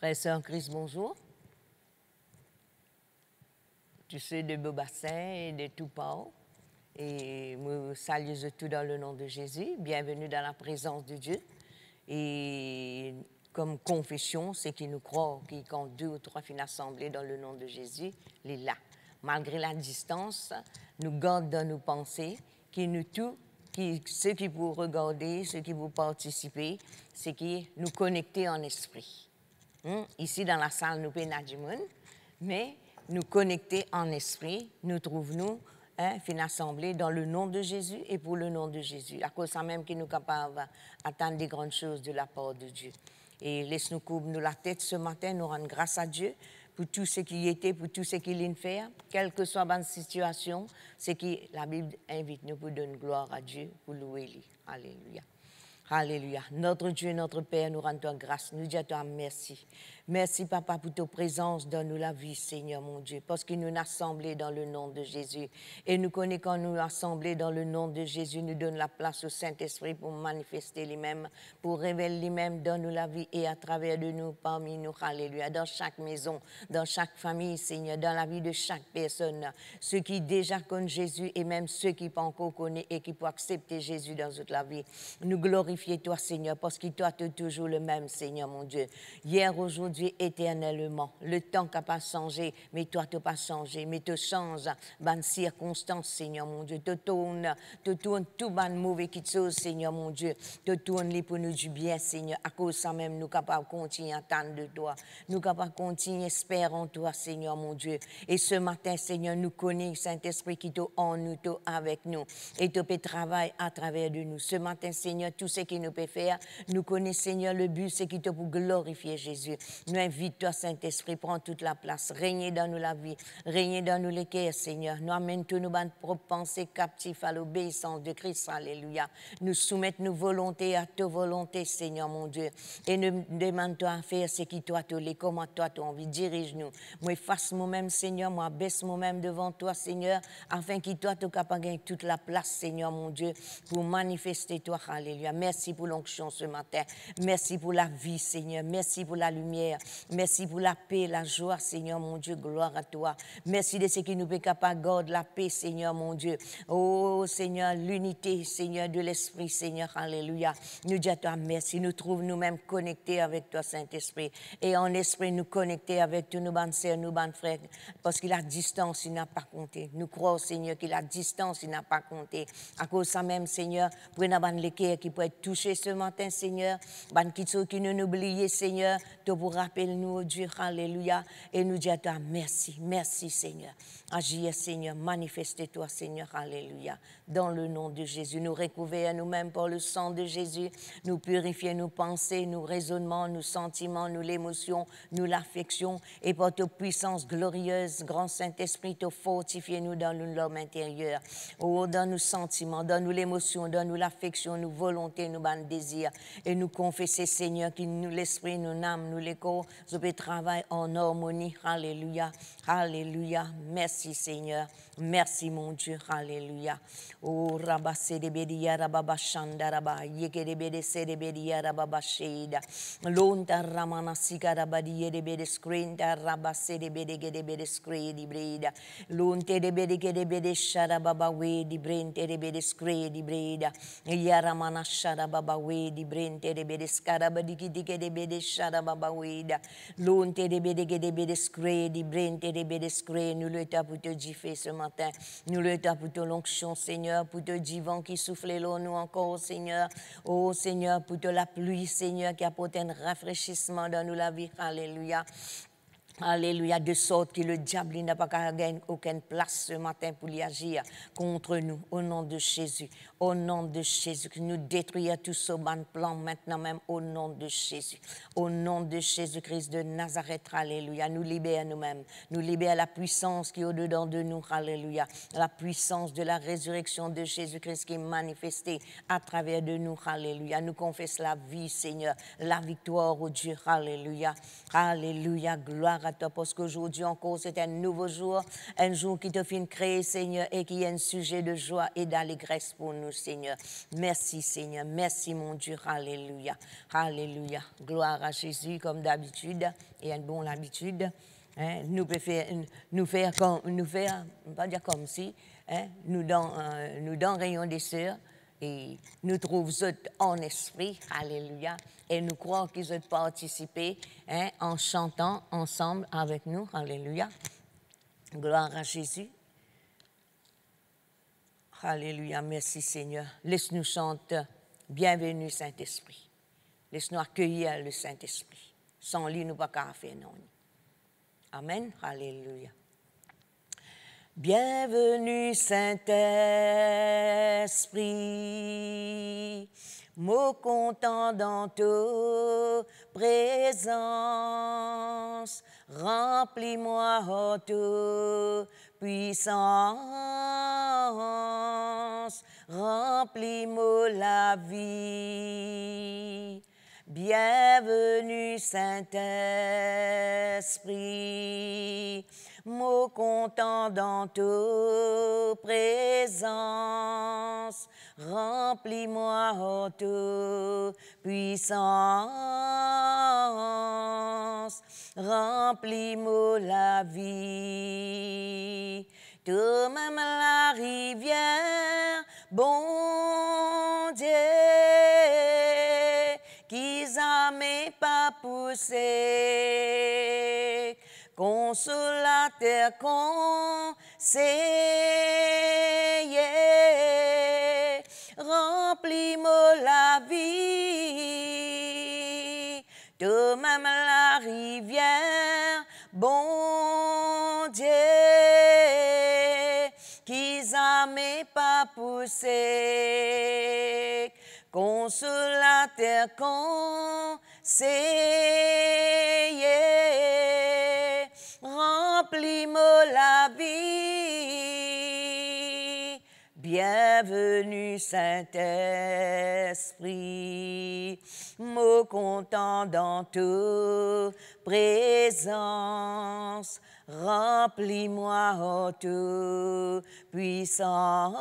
Frères et sœurs en Christ, bonjour. Tous ceux de Beaubassin et de tout part. Et nous saluons tout dans le nom de Jésus. Bienvenue dans la présence de Dieu. Et comme confession, c'est qui nous croit, qui quand deux ou trois finissent assemblés dans le nom de Jésus, il est là. Malgré la distance, nous gardons dans nos pensées, qui nous tout, ceux qui vous regardez, ceux qui vous participez, c'est qui nous connecter en esprit. Ici, dans la salle, nous pouvons du monde, mais nous connecter en esprit, nous trouvons-nous fin assemblés dans le nom de Jésus et pour le nom de Jésus. À cause de ça même qui nous capables d'attendre des grandes choses de la part de Dieu. Et laisse-nous couvrir la tête ce matin, nous rendre grâce à Dieu pour tout ce qui était, pour tout ce qu'il vient faire, quelle que soit la situation, c'est que la Bible invite nous pour donner gloire à Dieu, pour louer lui. Alléluia. Alléluia. Notre Dieu, notre Père, nous rendons grâce. Nous disons à toi merci. Merci, Papa, pour ta présence dans nous la vie, Seigneur, mon Dieu, parce que nous nous assemblés dans le nom de Jésus. Et nous connaissons quand nous assemblés dans le nom de Jésus, nous donne la place au Saint-Esprit pour manifester lui-même, pour révéler lui-même dans nous la vie et à travers de nous, parmi nous. Alléluia. Dans chaque maison, dans chaque famille, Seigneur, dans la vie de chaque personne, ceux qui déjà connaissent Jésus et même ceux qui pas encore connaissent et qui peuvent accepter Jésus dans toute la vie. Nous glorifions toi, Seigneur, parce que toi, tu es toujours le même, Seigneur, mon Dieu. Hier, aujourd'hui, éternellement. Le temps n'a pas changé, mais toi, tu n'as pas changé. Mais tu changes dans les circonstances, Seigneur, mon Dieu. Tu tournes tout les mauvais choses, Seigneur, mon Dieu. Tu tournes les pour nous du bien, Seigneur. À cause de ça même, nous sommes capables de continuer à attendre de toi. Nous sommes capables de continuer à espérer en toi, Seigneur, mon Dieu. Et ce matin, Seigneur, nous connaissons Saint-Esprit qui est en nous, avec nous. Et tu peux travailler à travers de nous. Ce matin, Seigneur, tout ce qu'il nous peut faire, nous connaissons, Seigneur, le but, c'est qu'il te pour glorifier Jésus. Nous invitons toi, Saint-Esprit, prends toute la place. Régnez dans nous la vie, régnez dans nous les cœurs, Seigneur. Nous amène tous nos propres pensées captifs à l'obéissance de Christ. Alléluia. Nous soumettons nos volontés à ta volonté, Seigneur, mon Dieu. Et nous demandons à faire ce qui toi te l'est, comment toi tu as envie. Dirige-nous. Moi, fasse moi-même, Seigneur. Moi, baisse moi-même devant toi, Seigneur, afin que toi, tu capable de gagner toute la place, Seigneur, mon Dieu, pour manifester toi. Alléluia. Merci pour l'onction ce matin. Merci pour la vie, Seigneur. Merci pour la lumière. Merci pour la paix, la joie, Seigneur, mon Dieu. Gloire à toi. Merci de ce qui nous est capable de garder la paix, Seigneur, mon Dieu. Oh, Seigneur, l'unité, Seigneur, de l'Esprit, Seigneur. Alléluia. Nous disons à toi merci. Nous trouvons nous-mêmes connectés avec toi, Saint-Esprit. Et en esprit, nous connecter avec tous nos bonnes sœurs, nos bonnes frères. Parce que la distance, il n'a pas compté. Nous croyons, Seigneur, que la distance, il n'a pas compté. À cause de ça même, Seigneur, pour nous avoir les cœurs qui peuvent être touchés ce matin, Seigneur. Qui nous oublié, Seigneur, de vous rappeler nous, oh Dieu, alléluia, et nous dire à toi merci, merci Seigneur. Agis, Seigneur, manifeste-toi, Seigneur, alléluia. Dans le nom de Jésus, nous recouvrir nous-mêmes par le sang de Jésus, nous purifier nos pensées, nos raisonnements, nos sentiments, nos émotions, nous l'affection, et par ta puissance glorieuse, grand Saint-Esprit, te fortifier nous dans l'homme intérieur, oh, dans nos sentiments, dans nous l'émotion, dans nous l'affection, nos volontés, nos bonnes désirs, et nous confesser, Seigneur, que nous l'esprit, nous âme, nous les corps, je peux travailler en harmonie. Alléluia. Alléluia. Merci Seigneur. Merci mon Dieu. Alléluia. Oh, Rabba Sedebedia, Rabba Shanda, Rabba, Yekedebede Sedebedia, Rabba Sheda. Lonta Ramana Sika, Rabba Diedebede Screen, Rabba Sedebede Gedebede Screen, di Breda. Lonte debede Gedebede Shada Baba We, di Brente debede Screen, di Breda. Yaramana Shada Baba We, di Brente debede Scarabadi Gedebede Shada Baba Weda. Lonte debede Gedebede Screen, di Brente debede Screen. Nous le tapons pour te gifler ce matin. Nous le tapons pour te l'onction, Seigneur, pour te divan qui souffle l'eau, nous encore, Seigneur. Oh, Seigneur, pour te la pluie, Seigneur, qui apporte un rafraîchissement dans nous la vie. Alléluia. Alléluia, de sorte que le diable n'a pas gagné aucune place ce matin pour y agir contre nous, au nom de Jésus. Au nom de Jésus, que nous détruisons tout ce bon plan maintenant même, au nom de Jésus. Au nom de Jésus-Christ de Nazareth, alléluia. Nous libère nous-mêmes, nous libère la puissance qui est au-dedans de nous, alléluia. La puissance de la résurrection de Jésus-Christ qui est manifestée à travers de nous, alléluia. Nous confessons la vie, Seigneur, la victoire au Dieu, alléluia. Alléluia, gloire à à toi parce qu'aujourd'hui encore, c'est un nouveau jour, un jour qui te fait créer, Seigneur, et qui est un sujet de joie et d'allégresse pour nous, Seigneur. Merci, Seigneur. Merci, mon Dieu. Alléluia. Alléluia. Gloire à Jésus, comme d'habitude, et une bonne habitude. Hein, nous faire pas dire comme si, hein, nous dans rayon des sœurs, et nous trouvons en esprit, alléluia, et nous croyons qu'ils ont participé, hein, en chantant ensemble avec nous, alléluia. Gloire à Jésus. Alléluia, merci Seigneur. Laisse-nous chanter, bienvenue Saint-Esprit. Laisse-nous accueillir le Saint-Esprit. Sans lui, nous ne pouvons pas faire non. Amen, alléluia. Bienvenue Saint-Esprit, mot content dans ta présence, remplis-moi en ta puissance, remplis-moi la vie. Bienvenue Saint-Esprit, mot content dans ta présence, remplis-moi en ta puissance, remplis-moi la toi-même la rivière, bon Dieu, qui jamais pas poussé, consolateur conseiller, remplis-moi la vie, toi-même la rivière, bon Dieu, qui jamais pas poussé, consolateur conseiller, remplis-moi la vie. Bienvenue Saint-Esprit, mot content dans ta présence, remplis-moi en ta puissance,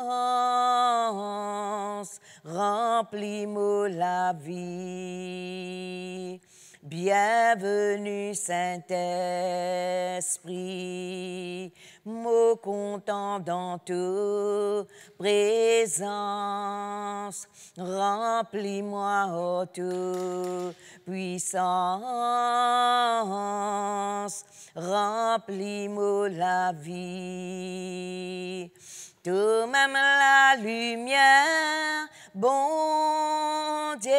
remplis-moi la vie. Bienvenue Saint-Esprit, mot content dans ta présence, remplis-moi en ta puissance, remplis-moi la vie. Toi-même la lumière, bon Dieu,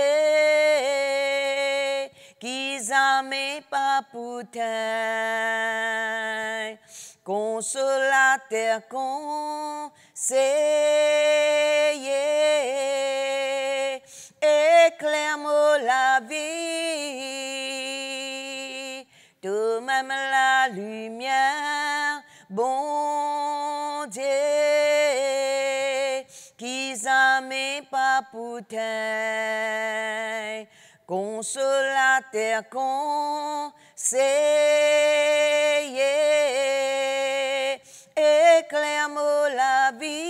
qui jamais pas poutin, consolateur conseiller, éclaire-moi la vie, toi-même la lumière, bon Dieu, qui jamais pas poutin, consolateur conseiller, éclaire-moi la vie.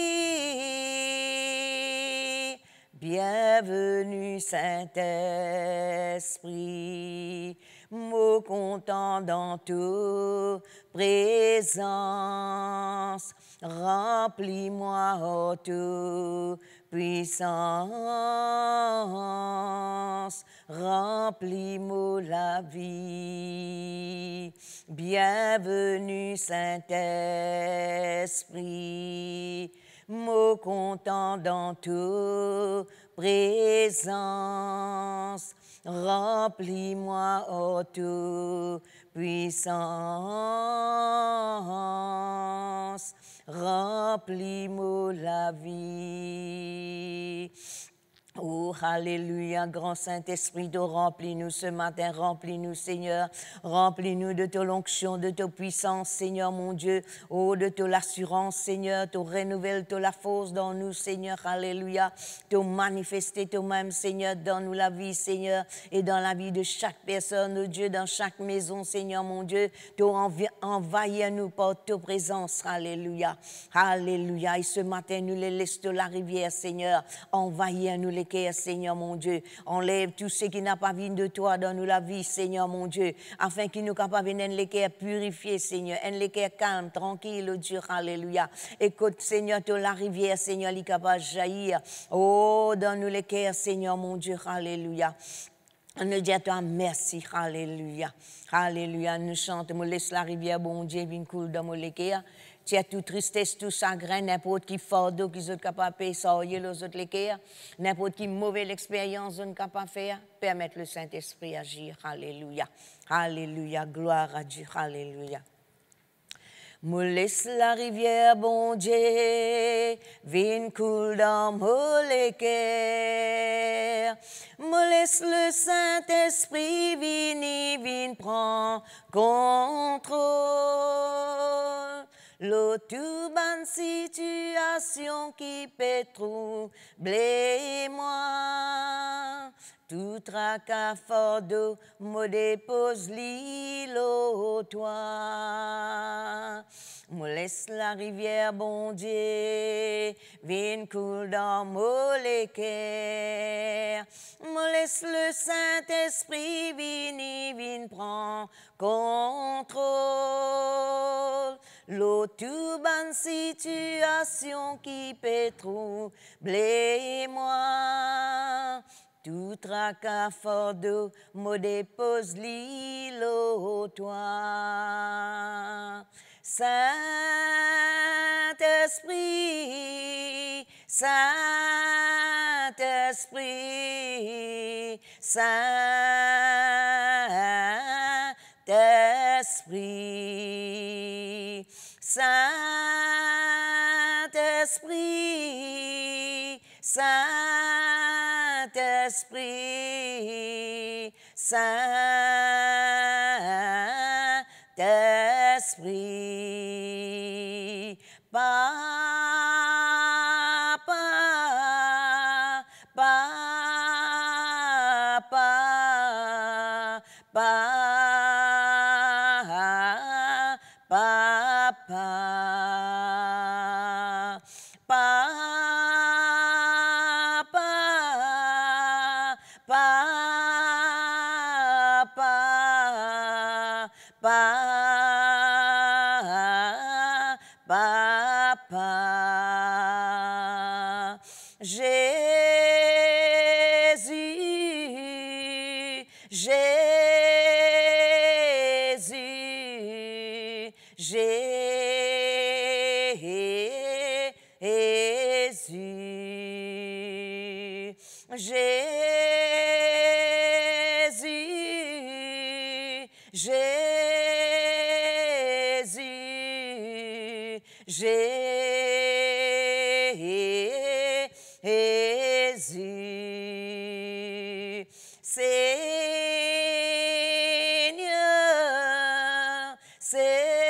Bienvenue Saint-Esprit, mot content dans ta présence, remplis-moi en ta puissance, remplis-moi la vie. Bienvenue Saint-Esprit, mot content dans ta présence, remplis-moi en ta puissance, remplis-moi la vie. Oh, alléluia, grand Saint-Esprit, remplis-nous ce matin, remplis-nous, Seigneur, remplis-nous de ton onction, de ta puissance, Seigneur, mon Dieu, oh, de ton assurance, Seigneur, tu renouvelles la force dans nous, Seigneur, alléluia, tu manifester toi-même, Seigneur, dans nous la vie, Seigneur, et dans la vie de chaque personne, oh Dieu, dans chaque maison, Seigneur, mon Dieu, tu envahis nous par ta présence, alléluia, alléluia, et ce matin, nous les laissons de la rivière, Seigneur, envahis nous les cœurs, Seigneur mon Dieu. Enlève tout ce qui n'a pas vu de toi dans nous la vie, Seigneur mon Dieu, afin qu'il nous capable de les cœurs purifiés, Seigneur, les cœurs calmes, tranquilles, oh Dieu, alléluia. Écoute, Seigneur, de la rivière, Seigneur, il est capable de jaillir. Oh, dans nous les cœurs, Seigneur mon Dieu, alléluia. Nous disons à toi merci, alléluia. Alléluia, nous chantons, nous laisse la rivière, bon Dieu, vienne couler dans nos cœurs. Tu as toute tristesse, tout chagrin, n'importe qui fardeau qui sont capables de payer ça, les autres les cœurs, n'importe qui mauvaise expérience sont capables de faire, permettre le Saint-Esprit agir. Alléluia. Alléluia. Gloire à Dieu. Alléluia. Me laisse la rivière, bon Dieu, vienne couler dans mon cœur. Me laisse le Saint-Esprit, vienne prendre contrôle. L'autre bonne situation qui peut troubler moi. Tout tracas fardeau me dépose l'île au toit. Me laisse la rivière, bon Dieu, vienne couler dans mon cœur. Me laisse le Saint-Esprit, vienne prendre contrôle. L'autre bonne situation qui peut troubler moi. Tout tracas fardeau me dépose l'île au toit. Saint-Esprit, Saint-Esprit, Saint-Esprit, Saint-Esprit, Saint-Esprit, Saint-Esprit, Papa, Papa, Papa, Papa, Papa, Jésus, Jésus, Jésus, Jésus, Jésus, Jésus, Seigneur, Seigneur,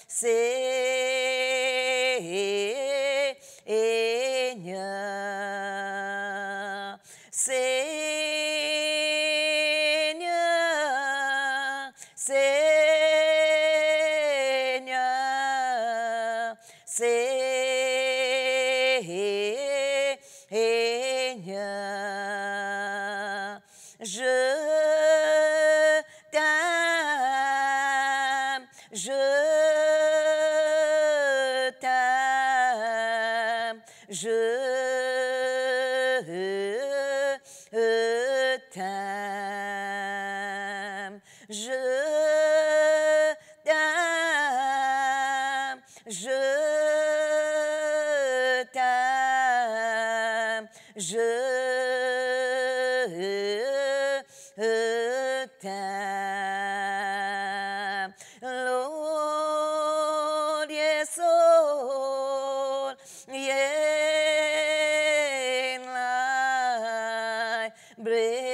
Seigneur, Seigneur, Seigneur, Seigneur, je t'aime, je t'aime, je t'aime, je t'aime, je t'aime, je t'aime. Lord, yes, oh, yes. brain,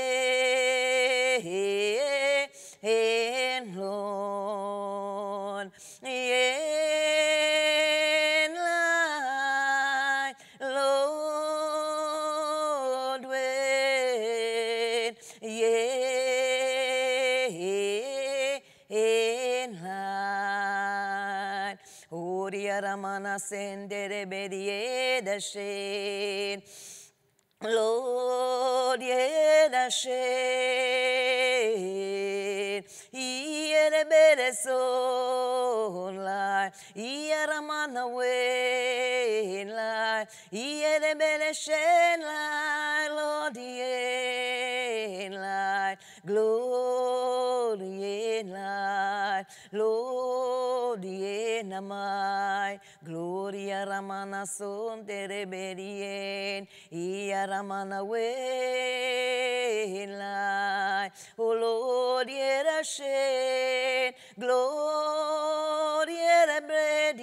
Lord. In light, Lord, when in light. Oria Ramana Sendere Bedie the Shade. Lord, the shade, the better soul, light, Ramana way, light, the better shade, light, Lord, light, glory in light, Lord, namai, Gloria Ramana son de rebellion, Ramana way light, oh Lord, the shade, gloria the bread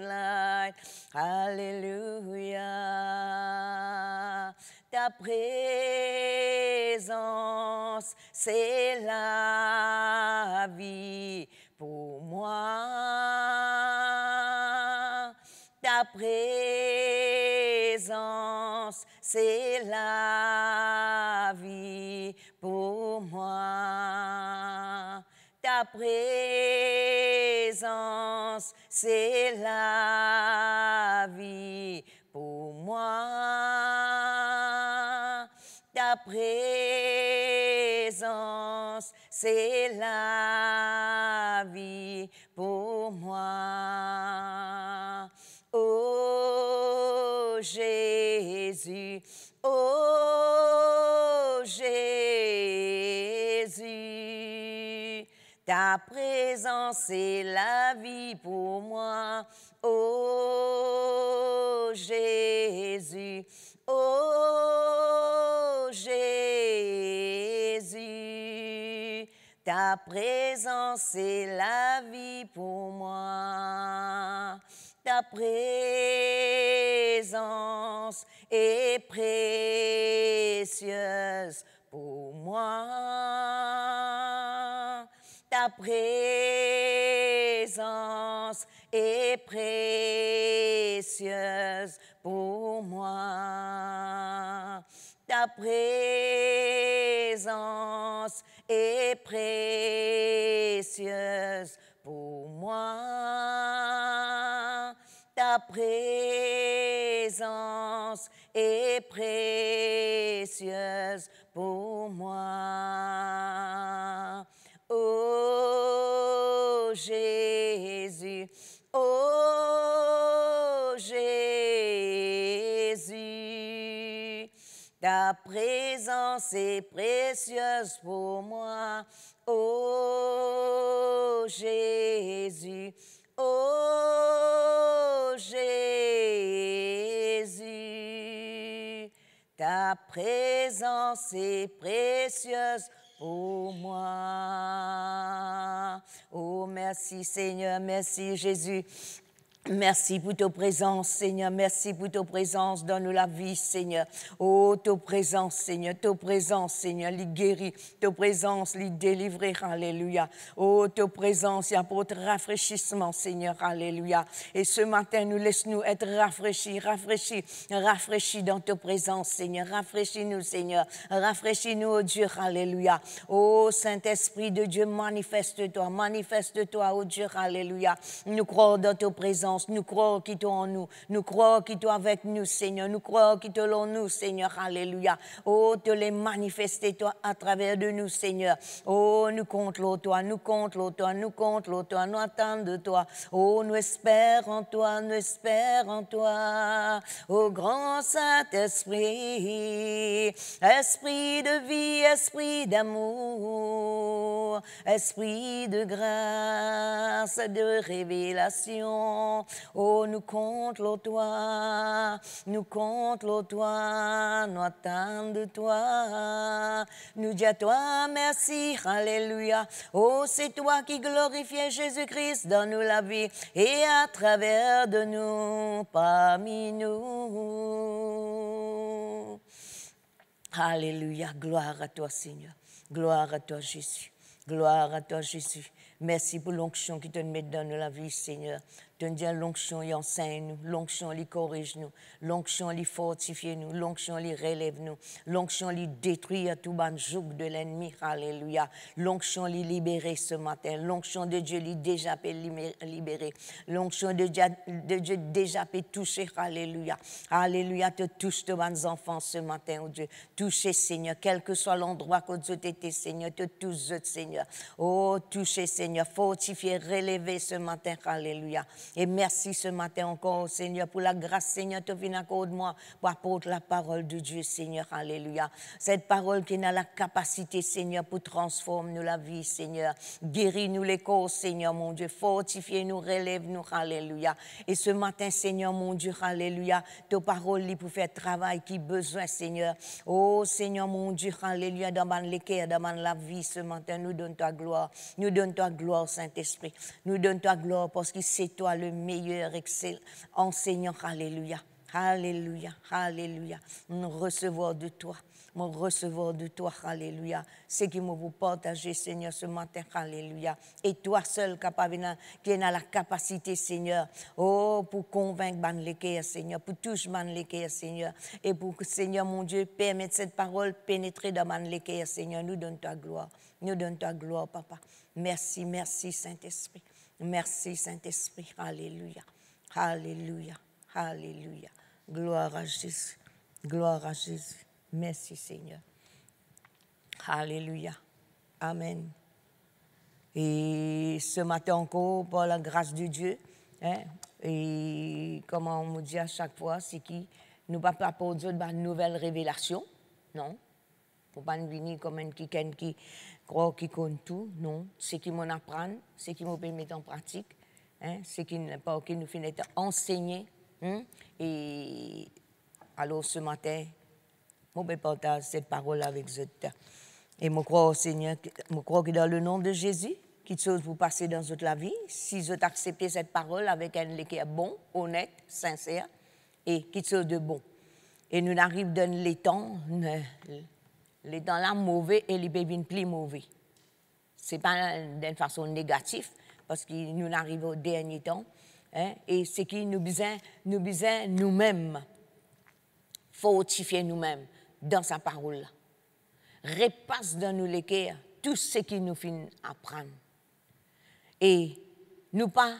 light, Alléluia. Ta présence, c'est la vie pour moi. Ta présence, c'est la vie pour moi. Ta présence, c'est la vie pour moi. Ta présence, c'est la vie pour moi. Oh Jésus, oh Jésus, ta présence c'est la vie pour moi. Oh Jésus, oh Jésus, ta présence c'est la vie pour moi. Ta présence est précieuse pour moi. Ta présence est précieuse pour moi. Ta présence est précieuse pour moi. Ta présence est précieuse pour moi. Oh Jésus, oh Jésus, ta présence est précieuse pour moi. Oh Jésus, oh Jésus, ta présence est précieuse pour moi. Oh, merci Seigneur, merci Jésus. Merci pour ta présence, Seigneur. Merci pour ta présence. Donne-nous la vie, Seigneur. Oh, ta présence, Seigneur. Ta présence, Seigneur, les guérit. Ta présence, les délivrer. Alléluia. Oh, ta présence, il apporte rafraîchissement, Seigneur. Alléluia. Et ce matin, nous laisse-nous être rafraîchis, rafraîchis, rafraîchis dans ta présence, Seigneur. Rafraîchis-nous, Seigneur. Rafraîchis-nous, oh Dieu. Alléluia. Oh, Saint-Esprit de Dieu, manifeste-toi. Manifeste-toi, oh Dieu. Alléluia. Nous croyons dans ta présence. Nous croyons qu'il est en nous. Nous croyons qu'il est avec nous, Seigneur. Nous croyons qu'il est en nous, Seigneur. Alléluia. Oh, te les manifester, toi, à travers de nous, Seigneur. Oh, nous comptons toi. Nous comptons toi. Nous comptons toi. Nous attendons de toi. Oh, nous espérons en toi. Nous espérons en toi. Oh, grand Saint-Esprit. Esprit de vie, esprit d'amour. Esprit de grâce, de révélation. Oh, nous comptons toi, nous comptons toi, nous attendons de toi. Nous disons à toi merci, alléluia. Oh, c'est toi qui glorifies Jésus-Christ dans nous la vie et à travers de nous, parmi nous. Alléluia. Gloire à toi, Seigneur. Gloire à toi, Jésus. Gloire à toi, Jésus. Merci pour l'onction qui te met dans la vie, Seigneur. Te dire l'onction, il enseigne nous. L'onction, il corrige nous. L'onction, il fortifie nous. L'onction, il relève nous. L'onction, il détruit tout ban joug de l'ennemi. Alléluia. L'onction, il libéré ce matin. L'onction de Dieu, il déjà peut libérer. L'onction de Dieu déjà peut toucher. Alléluia. Alléluia. Te touche de bons enfants ce matin, oh Dieu. Touchez, Seigneur, quel que soit l'endroit que tu étais, Seigneur. Te touche, Seigneur. Oh, touchez, Seigneur. Fortifiez, relevez ce matin. Alléluia. Et merci ce matin encore, Seigneur, pour la grâce, Seigneur, te viens accorde-moi pour apporter la parole de Dieu, Seigneur, alléluia. Cette parole qui a la capacité, Seigneur, pour transformer nous la vie, Seigneur. Guéris-nous les corps, Seigneur, mon Dieu. Fortifie-nous, relève-nous, alléluia. Et ce matin, Seigneur, mon Dieu, alléluia, ta parole pour faire travail qui besoin, Seigneur. Oh, Seigneur, mon Dieu, alléluia, dans l'équerre, dans la vie, ce matin, nous donne ta gloire. Nous donne ta gloire, Saint-Esprit. Nous donne ta gloire parce que c'est toi le meilleur excellent enseignant. Alléluia. Alléluia. Alléluia. Nous recevons de toi. Nous recevons de toi. Alléluia. C'est qui me vous partager, Seigneur, ce matin. Alléluia. Et toi seul, capable, qui a la capacité, Seigneur, oh, pour convaincre Banleker, Seigneur, pour toucher Banleker, Seigneur, et pour que, Seigneur, mon Dieu, permette cette parole pénétrer dans Banleker, Seigneur. Nous donne ta gloire. Nous donne ta gloire, Papa. Merci, merci, Saint-Esprit. Merci, Saint-Esprit. Alléluia. Alléluia. Alléluia. Gloire à Jésus. Gloire à Jésus. Merci, Seigneur. Alléluia. Amen. Et ce matin encore, par la grâce de Dieu, et comme on me dit à chaque fois, c'est qui nous ne pas pour Dieu de nouvelle révélation. Non. Il ne faut pas venir comme un qui croit qui compte tout. Non. C'est qui m'en apprend, c'est qui me mettre en pratique. C'est qui nous finit enseigner. Et alors ce matin, je vais partager cette parole avec vous. Et je crois au Seigneur, je crois que dans le nom de Jésus, quelque chose vous passez dans votre la vie, si vous acceptez cette parole avec un qui est bon, honnête, sincère, et quelque chose de bon. Et nous arrivons dans les temps là mauvais et les bébés plus mauvais. Ce n'est pas d'une façon négative, parce que nous arrivons au dernier temps, et c'est qui nous besoin nous-mêmes, fortifier nous-mêmes dans sa parole. Repasse dans nous les cœurs tout ce qui nous fait apprendre. Et nous pas,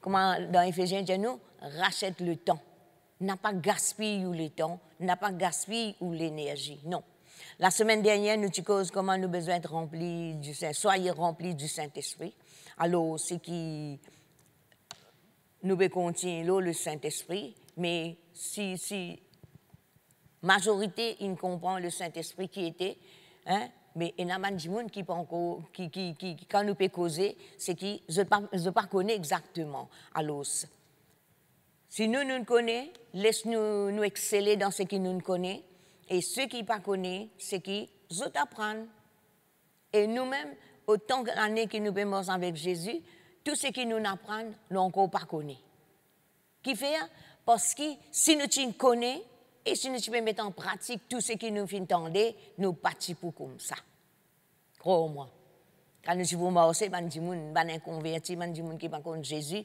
comme dans Éphésiens, nous rachète le temps. N'a pas gaspillé le temps, n'a pas gaspillé l'énergie. Non. La semaine dernière, nous avons cause comment nous avons besoin d'être remplis du Saint-Esprit. Soyez remplis du Saint-Esprit. Alors, c'est qui nous devons continuer le Saint-Esprit, mais si majorité, il comprend le Saint-Esprit qui était, mais il y a des gens qui quand nous pouvons causer, c'est qui je pas connais exactement. Alors, si nous connaissons, laisse-nous nous exceller dans ce qui nous connaît, et ceux qui ne connaissent pas, c'est qui je t'apprends. Et nous-mêmes, autant d'années que nous sommes avec Jésus, tout ce qui nous apprend, nous encore pas connaît. Qui fait? Parce que si nous te connaissons, et si nous pouvons mettre en pratique tout ce qui nous fait entendre, nous partons pour comme ça. Crois-moi. Quand nous sommes marcher, nous sommes inconvertis, nous sommes qui ne connaissent pas Jésus.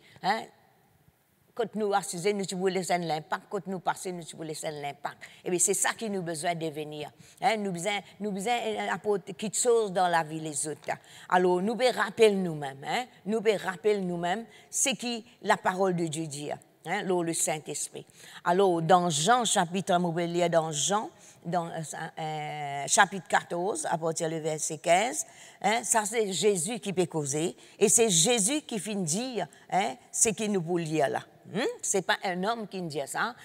Quand nous assisons, nous pouvons laisser l'impact. Quand nous passons, nous pouvons laisser l'impact. Et bien, c'est ça qui nous besoin de devenir. Nous besoin apporter quelque chose dans la vie des autres. Alors, nous devons rappeler nous-mêmes. Nous devons rappeler nous-mêmes ce qui la parole de Dieu dit. Le Saint-Esprit. Alors, dans Jean, chapitre, on va lire dans Jean, dans chapitre 14, à partir du verset 15, ça c'est Jésus qui peut causer, et c'est Jésus qui finit dire ce qu'il nous peut lire là. Ce n'est pas un homme qui nous dit ça,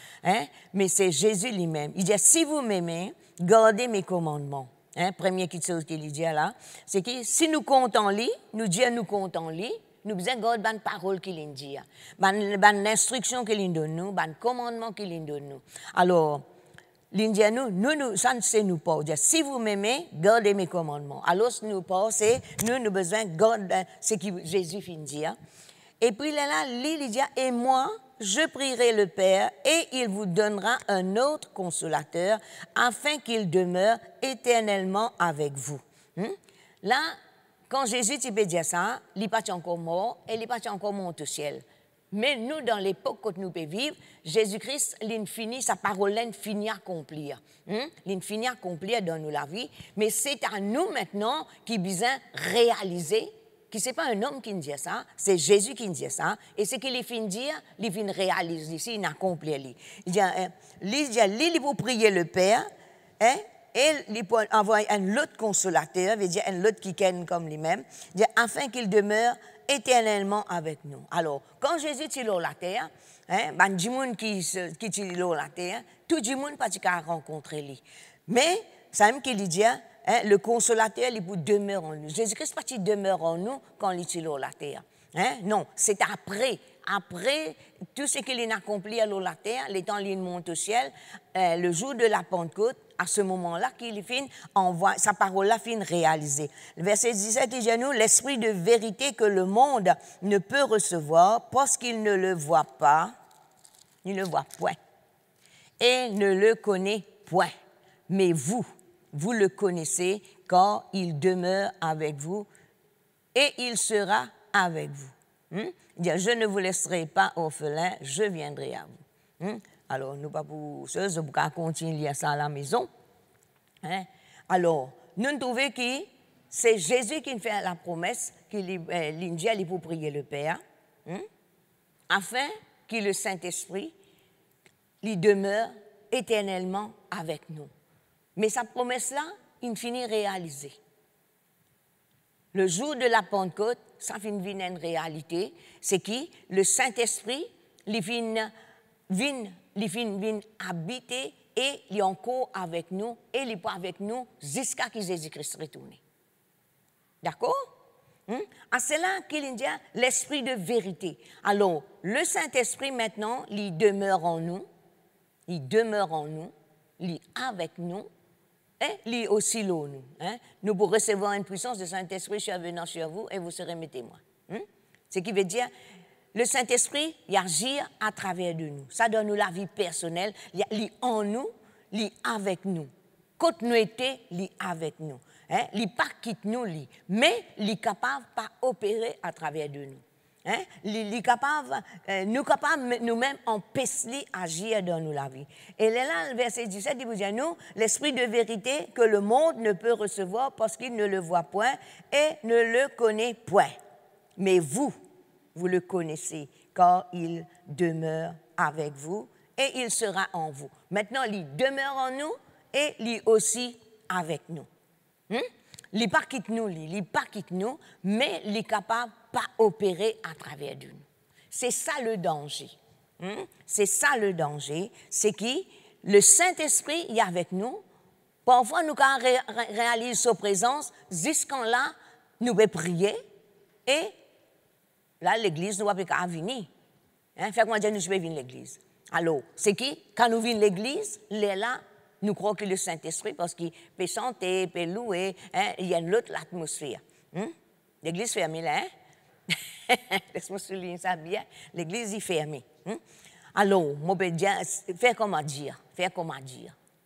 mais c'est Jésus lui-même. Il dit, si vous m'aimez, gardez mes commandements. Première chose qu'il dit là, c'est que si nous comptons lui, nous Dieu nous comptons lui, nous besoin de garder une parole qu'il nous dit, une instruction qu'il nous donne, un commandement qu'il nous donne. Alors, l'Indien nous, ça ne c'est nous pas. Si vous m'aimez, gardez mes commandements. Alors, ce nous pas, c'est nous besoin de garder ce que Jésus finit dire. Et puis là, il dit, et moi, je prierai le Père et il vous donnera un autre consolateur afin qu'il demeure éternellement avec vous. Là, quand Jésus peut dire ça, il n'est pas encore mort et il n'est pas encore monté au ciel. Mais nous, dans l'époque que nous pouvons vivre, Jésus-Christ, sa parole finit à accomplir. Il finit à accomplir dans nous la vie. Mais c'est à nous maintenant qui besoin réaliser que ce n'est pas un homme qui nous dit ça, c'est Jésus qui nous dit ça. Et ce qu'il finit de dire, il finit réaliser ici, il accomplit. Il dit, vous prier le Père, hein, et il peut envoyer un autre consolateur, veut dire un autre qui ken comme lui-même, afin qu'il demeure éternellement avec nous. Alors, quand Jésus est sur la terre, ben, du monde qui est sur la terre, tout le monde pas qu'à rencontrer lui. Mais, ça même qu'il dit, le consolateur, il peut demeurer en nous. Jésus-Christ pas demeure en nous quand il est sur la terre. Non, c'est après tout ce qu'il a accompli à la terre, les temps qu'il monte au ciel, le jour de la Pentecôte, à ce moment-là, qu'il finit, sa parole-là finit réalisée. Le verset 17 dit à nous, l'esprit de vérité que le monde ne peut recevoir parce qu'il ne le voit pas, il ne le voit point, et ne le connaît point. Mais vous le connaissez car il demeure avec vous et il sera avec vous. Je ne vous laisserai pas orphelin, je viendrai à vous. Alors, nous pas pour ça, je vais continuer à ça à la maison. Alors, nous trouvons que c'est Jésus qui nous fait la promesse qu'il dit pour prier le Père, afin que le Saint-Esprit il demeure éternellement avec nous. Mais sa promesse-là, il finit réalisée. Le jour de la Pentecôte, ça finit une réalité, c'est que le Saint-Esprit, il vient habiter et il est encore avec nous, et il est pas avec nous jusqu'à ce que Jésus-Christ retourne. D'accord? C'est là qu'il dit l'esprit de vérité. Alors, le Saint-Esprit maintenant, il demeure en nous, il est avec nous, et il est aussi là, nous. Nous pourrons recevoir une puissance de Saint-Esprit venant sur vous et vous serez mes témoins. Ce qui veut dire, le Saint-Esprit, il agit à travers de nous. Ça donne nous la vie personnelle. Il est en nous, il est avec nous. Quand nous étions, il est avec nous. Il n'est pas quitte nous, mais il est capable de opérer à travers de nous. Il est capable, nous-mêmes, empêcher agir dans nous la vie. Et là, le verset 17, il vous dit à nous, l'esprit de vérité que le monde ne peut recevoir parce qu'il ne le voit point et ne le connaît point. Mais vous le connaissez, car il demeure avec vous et il sera en vous. Maintenant, il demeure en nous et il est aussi avec nous. Il n'est pas quitte nous, mais il est capable de pas opérer à travers de nous. C'est ça le danger. C'est ça le danger, c'est que le Saint-Esprit est avec nous. Parfois, nous réalisons sa présence, jusqu'en là, nous pouvons prier et là, l'église ne va pas venir. Fait qu'on dit, nous pouvons venir l'église. Alors, c'est qui, quand nous venons l'église, là, nous croyons que le Saint-Esprit, parce qu'il peut chanter, il peut louer, il y a une autre atmosphère. L'église fermée là, laisse-moi souligner ça bien, l'église est fermée. Alors, moi, je peux dire, faire comment dire.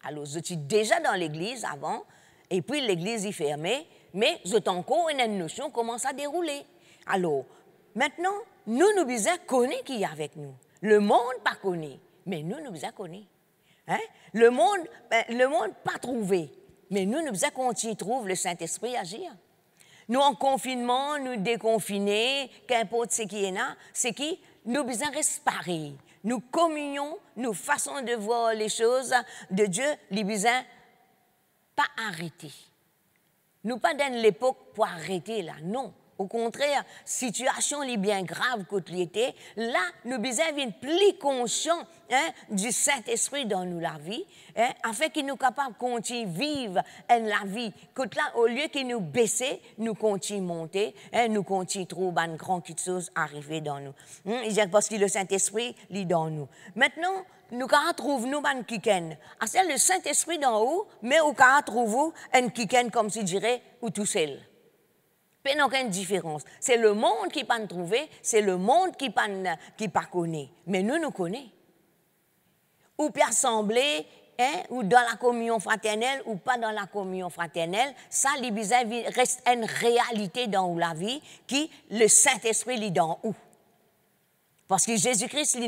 Alors, je suis déjà dans l'église avant, et puis l'église est fermée, mais j'ai encore une notion comment ça dérouler. Alors, maintenant, nous devons connaître qui est avec nous. Le monde pas connaît, mais nous devons connaître. Le monde pas trouvé, mais nous devons continuer à trouver le Saint-Esprit agir. Nous en confinement, nous déconfinés, qu'importe ce qui est là, c'est qui nous devons respirer. Nous communions, nous façons de voir les choses de Dieu, les besoins pas arrêter. Nous pas dans l'époque pour arrêter là, non. Au contraire, situation est bien grave que l'été. Là, nous besoin d'être plus conscients du Saint-Esprit dans nous la vie, afin qu'il nous capable de continuer vivre la vie. Que là, au lieu qu'il nous baisser, nous continuons monter, nous continuons trouver une grande chose arriver dans nous. Parce que le Saint-Esprit est dans nous. Maintenant, nous trouvons nous un kiken. C'est le Saint-Esprit dans nous, mais nous trouvons un kiken comme si je dirais ou tout seul. Pas aucune différence. C'est le monde qui pas nous trouver, c'est le monde qui pas connaît. Mais nous connaissons. Ou peut assembler, ou dans la communion fraternelle, ou pas dans la communion fraternelle, ça, reste une réalité dans la vie qui, le Saint-Esprit, lit dans où. Parce que Jésus-Christ,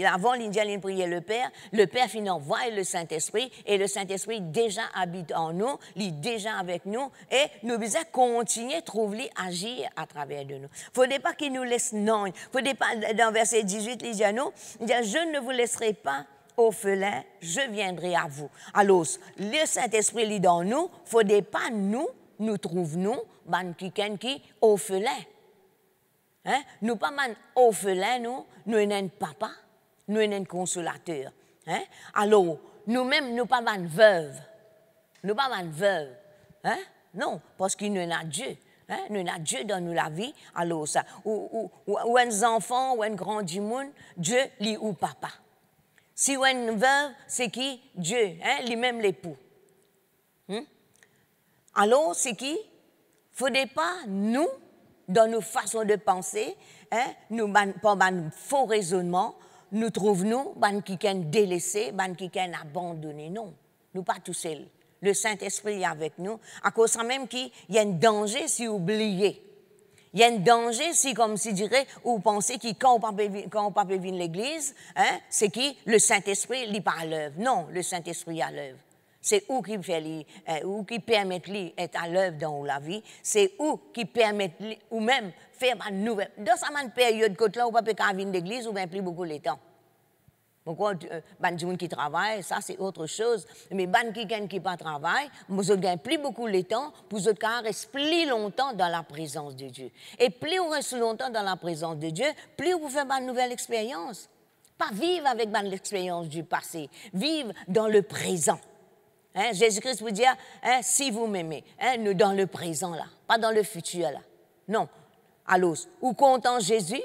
avant il priait le Père finit envoie le Saint-Esprit, et le Saint-Esprit déjà habite en nous, il est déjà avec nous, et nous devons continuer à trouver agir à travers de nous. Il ne faut pas qu'il nous laisse non. Il faut pas, dans verset 18, il dit à nous, je ne vous laisserai pas orphelins, je viendrai à vous. Alors, le Saint-Esprit est dans nous, il ne faut pas nous trouvons, qui orphelins. Hein? Nous pas mal orphelins, nous sommes un papa, nous sommes un consolateur. Hein? Alors, nous-mêmes, nous pas mal veuves. Nous pas mal veuves. Hein? Non, parce qu'il nous a Dieu. Hein? Nous avons Dieu dans nous la vie. Alors, ça, ou un enfant, ou un grand du monde, Dieu, lui ou papa. Si on une veuve, c'est qui? Dieu, hein? Lui-même l'époux. Alors, c'est qui? Il ne faudrait pas, nous, dans nos façons de penser, hein, nous, par un faux raisonnement, nous trouvons, qui sont délaissés, qui sont abandonnés. Non, nous pas tout seuls. Le Saint-Esprit est avec nous. À cause de même qu'il y a un danger si vous oubliez. Il y a un danger si, comme si dirait, vous pensez que quand on ne peut pas venir l'église, hein, c'est qui le Saint-Esprit n'est pas à l'œuvre. Non, le Saint-Esprit est à l'œuvre. C'est où qui fait ou qui permet d'être à l'œuvre dans la vie. C'est où qui permet ou même faire une nouvelle. Dans cette période que là, on ne peut pas venir l'église, ou bien plus beaucoup le temps. Pourquoi les gens qui travaillent, ça c'est autre chose. Mais les gens qui ne travaillent, vous n'avez plus beaucoup le temps pour vous rester plus longtemps dans la présence de Dieu. Et plus on reste longtemps dans la présence de Dieu, plus vous faites une nouvelle expérience. Pas vivre avec l'expérience du passé, vivre dans le présent. Hein, Jésus-Christ vous dit, hein, si vous m'aimez, hein, nous dans le présent là, pas dans le futur là. Non. Alors, ou content Jésus,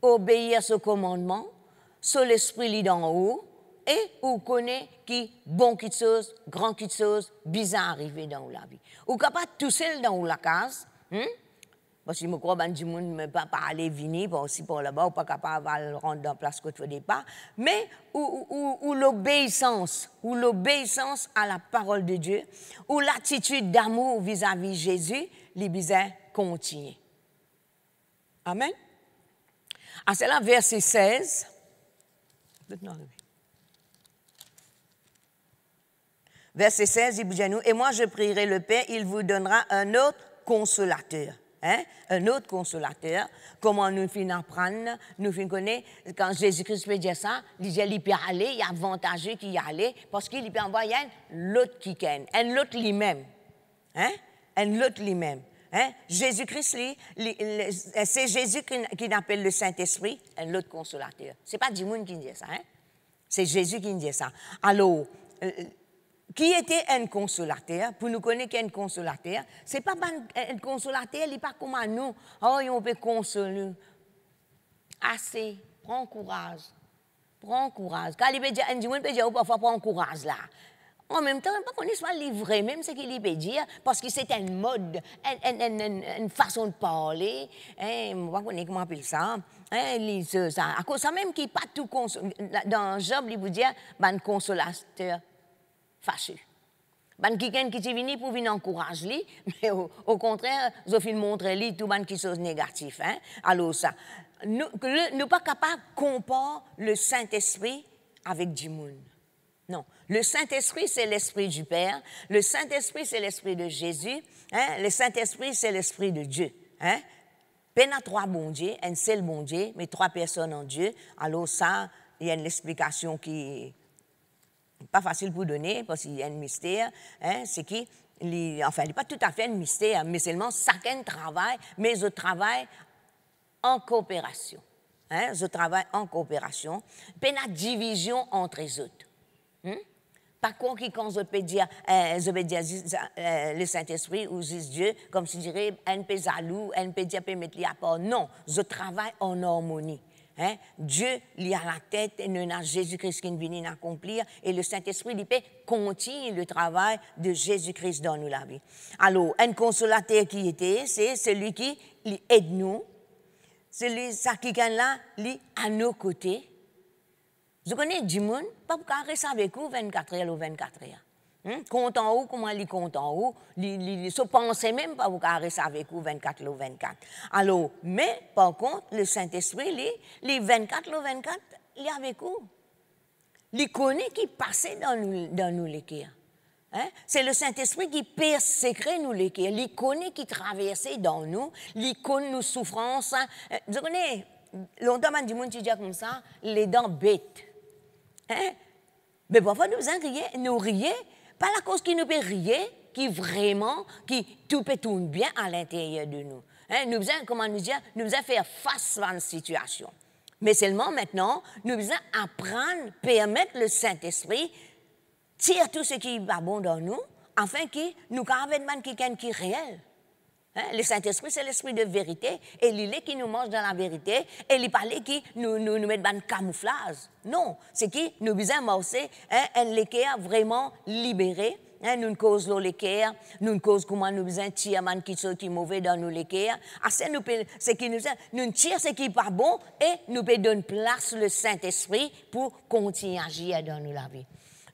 obéir à ce commandement, sur l'esprit lit d'en haut, et ou connaît qui bon qui chose, grand qui chose, bizarre arrivé dans la vie. Ou capable tout seul dans la case, parce que je crois que du monde ne peut pas aller venir, aussi pour là-bas, ou pas capable de rendre dans la place que tu ne pas, mais ou l'obéissance à la parole de Dieu, ou l'attitude d'amour vis-à-vis de Jésus, les bizarres continuent. Amen. Ah, c'est là, verset 16. Verset 16, il dit à nous, et moi je prierai le Père, il vous donnera un autre consolateur. Hein? Un autre consolateur. Comment nous finissons apprendre, nous finissons connaître, quand Jésus-Christ peut dire ça, il dit qu'il peut aller, il y a avantageux qui y aller, parce qu'il peut envoyer l'autre qui ken, un l'autre lui-même. Hein? Un l'autre lui-même. Hein? Jésus-Christ, c'est Jésus qui appelle le Saint-Esprit, un autre consolateur. Ce n'est pas du monde qui dit ça. Hein? C'est Jésus qui dit ça. Alors, qui était un consolateur? Pour nous connaître qu'un consolateur, ce n'est pas un consolateur, il n'est pas comme à nous. Oh, on peut consoler. Assez, prends courage. Prends courage. Quand il peut dire, un peut dire, parfois, prends courage là. En même temps, pas qu'on ne soit livré, même ce qu'il peut dire, parce que c'est un mode, une façon de parler. On va connaître comment on appelle ça. À cause de ça, même qui n'est pas tout consolé. Dans Job, il vous dit, un consolateur fâché. Quelqu'un qui est venu pour venir encourager, mais au contraire, ils ont montré lui tout qui chose négatif. Hein? Alors ça, nous ne sommes pas capables de comparer le Saint-Esprit avec du monde. Non. Le Saint-Esprit, c'est l'Esprit du Père. Le Saint-Esprit, c'est l'Esprit de Jésus. Hein? Le Saint-Esprit, c'est l'Esprit de Dieu. Hein? Il y a trois bons dieux, un seul bon Dieu, mais trois personnes en Dieu. Alors ça, il y a une explication qui n'est pas facile pour donner, parce qu'il y a un mystère. Hein? C'est qui, enfin, il n'est pas tout à fait un mystère, mais seulement chacun travaille, mais je travaille en coopération. Hein? Je travaille en coopération. Il y a une division entre les autres. Par contre, quand je peux dire le Saint-Esprit ou juste Dieu, comme si je dirais, un peu jaloux, un peu dire, peut mettre à part. Non, je travaille en harmonie. Hein? Dieu, il a la tête, et nous avons Jésus-Christ qui vient accomplir, et le Saint-Esprit, il peut continuer le travail de Jésus-Christ dans nous la vie. Alors, un consolateur qui était, c'est celui qui aide nous, celui qui est là, il à nos côtés. Vous connaissez du monde, pas pour rester avec vous 24 heures ou 24 heures. Compte en haut, comment il compte en haut, il se pensait même pas vous rester avec vous 24 ou 24. Alors, mais par contre, le Saint-Esprit, les 24 ou 24, il est avec vous. Il connaît qui passait dans nous les cœurs. Hein? C'est le Saint-Esprit qui persécrait nous les cœurs. Il connaît qui traversait dans nous, il connaît nos souffrances. Vous connaissez, longtemps, du monde qui dit comme ça, les dents bêtes. Hein? Mais parfois, nous rions, pas la cause qui nous peut rire, qui vraiment, qui tout peut tourner bien à l'intérieur de nous. Hein? Nous faisons, comment nous dire, nous faisons faire face à une situation. Mais seulement maintenant, nous faisons apprendre, permettre le Saint-Esprit, tirer tout ce qui est bon dans nous, afin que nous ayons quelqu'un qui est réel. Hein? Le Saint-Esprit, c'est l'esprit de vérité, et il est qui nous mange dans la vérité, et il parle qui nous met dans le camouflage. Non, c'est qui nous besoin marcher, un l'équerre vraiment libéré. Hein, nous cause l'équerre, nous cause comment nous besoin tirer man qui est mauvais dans nous l'équerre. C'est qui nous tire ce qui n'est pas bon, et nous peut donner place le Saint-Esprit pour continuer à agir dans nous la vie.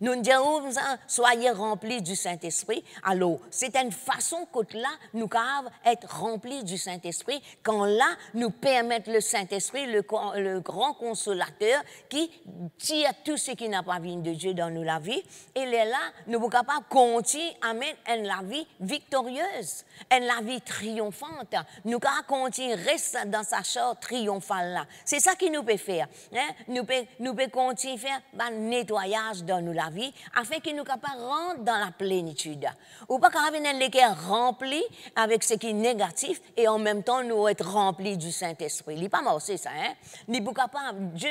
Nous disons, soyez remplis du Saint-Esprit. Alors, c'est une façon que là, nous pouvons être remplis du Saint-Esprit, quand là, nous permettons le Saint-Esprit, le grand consolateur, qui tire tout ce qui n'a pas vu de Dieu dans nous la vie. Et là, nous sommes capables de continuer à mettre une vie victorieuse, une vie triomphante. Nous pouvons continuer à rester dans sa chair triomphale là. C'est ça qui nous peut faire. Hein? Nous pouvons continuer à faire un nettoyage dans nous la vie, afin que nous capables de rentrer dans la plénitude. Ou pas qu'avec un cœur rempli avec ce qui est négatif, et en même temps nous être remplis du Saint-Esprit. Il n'est pas mort, c'est ça, hein? Nous sommes capables, Dieu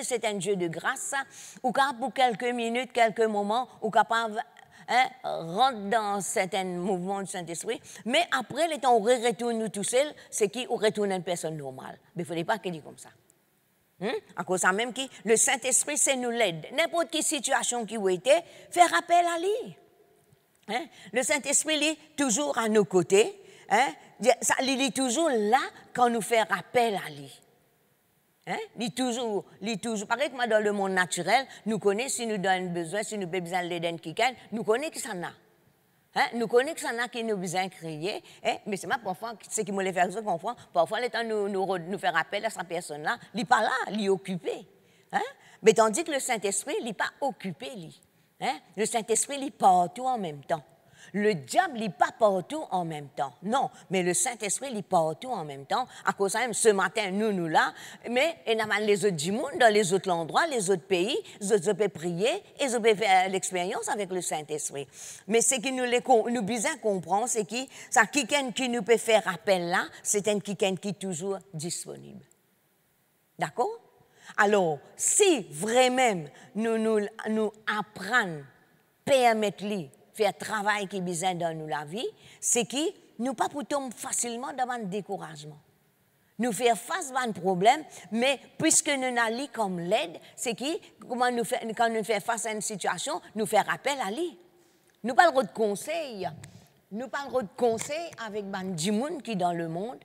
c'est un Dieu de grâce, ou capable pour quelques minutes, quelques moments, ou capable rentre dans certains mouvements du Saint-Esprit, mais après, le temps où on retourne nous tout seuls, c'est qu'on retourne une personne normale. Mais il ne faudrait pas qu'il dise comme ça. À cause de ça même, le Saint-Esprit, c'est nous l'aide. N'importe quelle situation qui a été, faire appel à lui. Hein? Le Saint-Esprit, il est toujours à nos côtés. Hein? Il est toujours là quand nous faisons appel à lui. Hein? Il est toujours. Pareil que dans le monde naturel, nous connaissons si nous donnons besoin, si nous avons besoin de l'aide quelqu'un, nous connaissons qui ça n'a. Hein? Nous connaissons que ça n'a qui nous besoin de crier, hein? Mais c'est pas parfois ce qui me fait comprendre. Parfois, le temps nous faire appel à cette personne-là, il n'est pas là, il est occupé. Hein? Mais tandis que le Saint-Esprit, il n'est pas occupé. Hein? Le Saint-Esprit, il est partout en même temps. Le diable n'est pas partout en même temps. Non, mais le Saint-Esprit il est partout en même temps. À cause de ça, ce matin, nous là, mais il y a les autres du monde, dans les autres endroits, les autres pays, les autres peuvent prier, et ils peuvent faire l'expérience avec le Saint-Esprit. Mais ce qui nous besoin comprendre, c'est que ça quelqu'un qui nous peut faire appel là, c'est un quelqu'un qui est toujours disponible. D'accord? Alors, si vraiment nous apprenons, permettons-lui, faire travail qui est besoin dans nous la vie, c'est que nous pas pour tomber facilement devant le découragement. Nous faire face à un problème, mais puisque nous n'allons comme l'aide, c'est que quand nous faisons face à une situation, nous faisons appel à lui. Nous parlons de conseils. Nous parlons de conseils avec des gens qui sont dans le monde.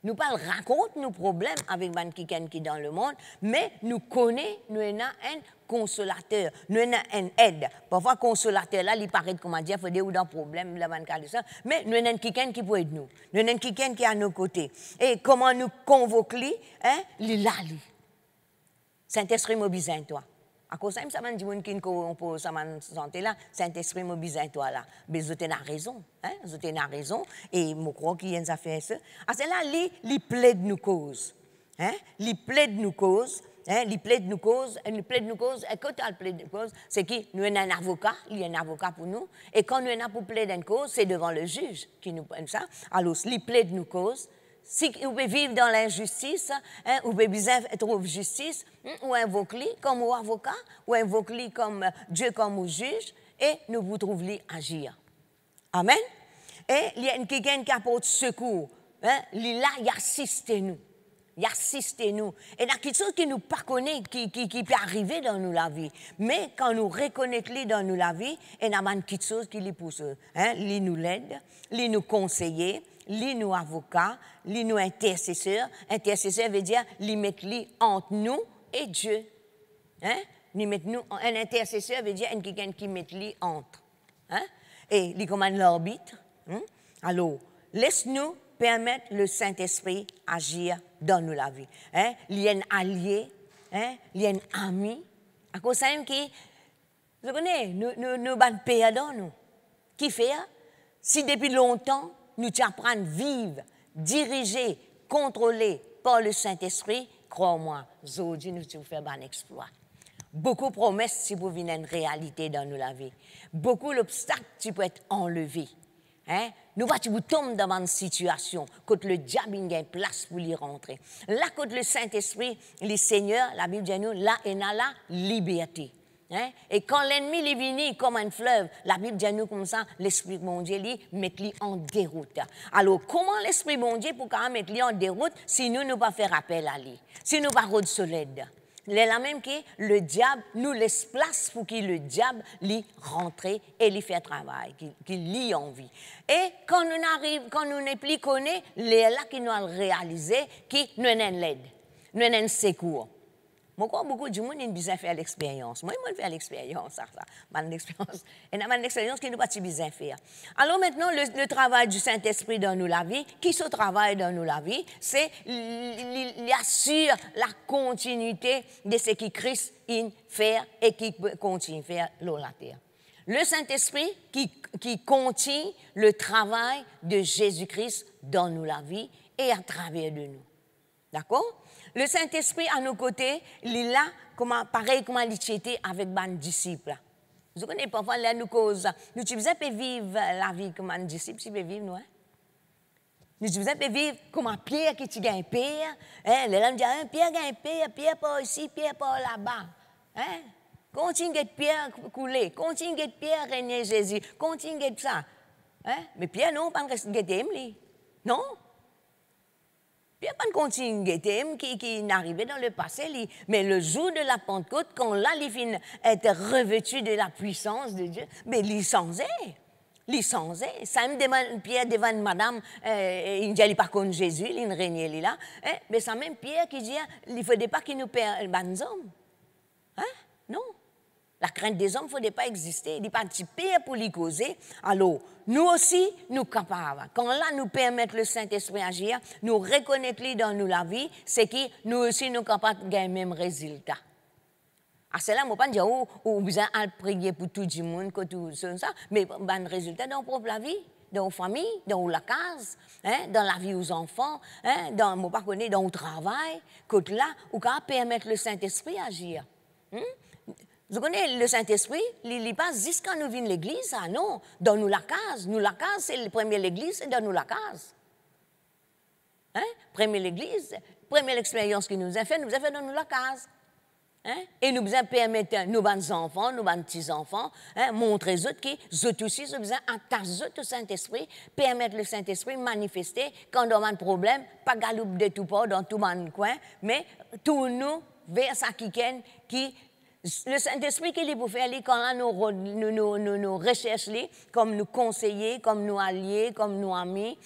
Nous parlons, raconte nos problèmes avec quelqu'un qui est dans le monde, mais nous connaissons, nous avons un consolateur, nous avons une aide. Parfois, consolateur, là, il paraît, comment dire, il faut dire, ou dans problème, mais nous avons quelqu'un qui peut aider nous. Nous avons quelqu'un qui est à nos côtés. Et comment nous convoquer, hein, il là, lui. Saint-Esprit m'a besoin de toi. À cause de ça, ça dit qui pour sa santé là, Saint-Esprit m'a besoin de toi là. Mais vous avez raison, hein? Vous avez raison. Et je crois qu'il y a une affaire ça. Ah, c'est là, il plaide nos causes. Hein? Il plaide nos causes. Hein? Il plaide nos causes. Il plaide nos causes. Et quand il plaide nos causes, c'est que nous avons un avocat. Il y a un avocat pour nous. Et quand nous avons pour plaider une cause, c'est devant le juge qui nous prend ça. Alors, il plaide nos causes. Si vous pouvez vivre dans l'injustice, hein, vous pouvez bien trouver justice, ou invoquer comme avocat, ou invoquer comme Dieu comme juge, et nous vous trouvons agir. Amen. Et il y a quelqu'un qui apporte secours. Hein, il là, il assiste nous. il assiste nous. Et il y a quelque chose qui nous pas connaît, qui peut arriver dans nous la vie. Mais quand nous reconnaissons dans nous la vie, il y a quelque chose qui les pousse. Li nous l'aide, li nous conseiller, li nous avocat, li nous intercesseur. Intercesseur veut dire li mettre li entre nous et Dieu. Un intercesseur veut dire quelqu'un qui met li entre. Et li commande l'arbitre. Alors, laisse-nous permettre le Saint-Esprit agir dans nous la vie. Il y a un allié, il y a un ami. À cause de ça, vous connaissez, nous avons père dans nous. Qui fait? Si depuis longtemps, nous apprenons à vivre, diriger, contrôler par le Saint-Esprit, crois-moi, aujourd'hui, nous allons faire un exploit. Beaucoup de promesses si vous venez une réalité dans nous la vie. Beaucoup d'obstacles qui peuvent être enlevés. Nous voyons tomber dans une situation quand le diable a une place pour y rentrer. Là, quand le Saint-Esprit, le Seigneur, la Bible dit nous, là, il y a la liberté. Et quand l'ennemi est venu comme un fleuve, la Bible dit nous comme ça, l'Esprit bon Dieu met lui en déroute. Alors, comment l'Esprit bon Dieu pour mettre lui en déroute si nous ne pas faire appel à lui, si nous ne pas rôder sur l'aide? C'est la même que le diable nous laisse place pour que le diable lui rentre et lui fait travail, qu'il lui envie. Et quand nous n'est plus connus, c'est là qui nous a réalisé que nous avons l'aide, nous avons un secours. Moi, beaucoup de gens ont besoin de faire l'expérience. Moi, je fais l'expérience, ça. Et une expérience qui nous pas besoin de faire. Alors maintenant, le travail du Saint-Esprit dans nous la vie, qui se travaille dans nous la vie, c'est il assure la continuité de ce que Christ fait et qui continue à faire sur la terre. Le Saint-Esprit qui continue le travail de Jésus-Christ dans nous la vie et à travers de nous. D'accord? Le Saint-Esprit, à nos côtés, il est là, pareil comme il était avec les disciples. Vous connaissez parfois, là, nous cause. Nous devons vivre la vie comme un disciple, si nous vivre, nous. Nous devons vivre comme un Pierre qui gagne Pierre. Les gens disent, Pierre gagne Pierre, Pierre pas ici, Pierre pas là-bas. Continue de Pierre couler, continue de Pierre régner Jésus, continue de ça. Mais Pierre, non, pas de non. Il n'y a pas de continuité qui n'arrivait dans le passé, mais le jour de la Pentecôte, quand là, il finit être revêtu de la puissance de Dieu, mais il s'en est. Ça me demande Pierre devant madame, il ne dit pas contre Jésus, il ne régnait là, mais c'est même Pierre qui dit, il ne faudrait pas qu'il nous perde les hommes. Non. La crainte des hommes ne faudrait pas exister. Il n'est pas un petit Pierre pour les causer. Alors, nous aussi, nous sommes capables. Quand là, nous permettons le Saint-Esprit agir, nous reconnaître dans nous la vie, c'est que nous aussi, nous sommes capables de gagner le même résultat. À cela, je ne vais pas dire, vous allez prier pour tout le monde, tout ça, mais le résultat dans notre propre vie, dans la famille, dans la case, dans la vie aux enfants, dans le travail, que là, vous pouvez permettre le Saint-Esprit agir. Vous connaissez le Saint-Esprit, il n'est pas juste quand nous venons à l'église, non. Dans nous la case. Nous la case, c'est la première l'église, c'est dans nous la case. Première l'église, première expérience que nous avons fait dans nous la case. Et nous avons permettre nos enfants, nos petits-enfants, montrer aux autres qu'ils ont aussi besoin d'attacher le Saint-Esprit, permettre le Saint-Esprit manifester quand on a un problème, pas galoupe de tout part dans tout le coin, mais tourne-nous vers ça qui le Saint-Esprit qui est pour faire, quand nous recherchons, comme nous conseillers, comme nous alliés, comme nous amis,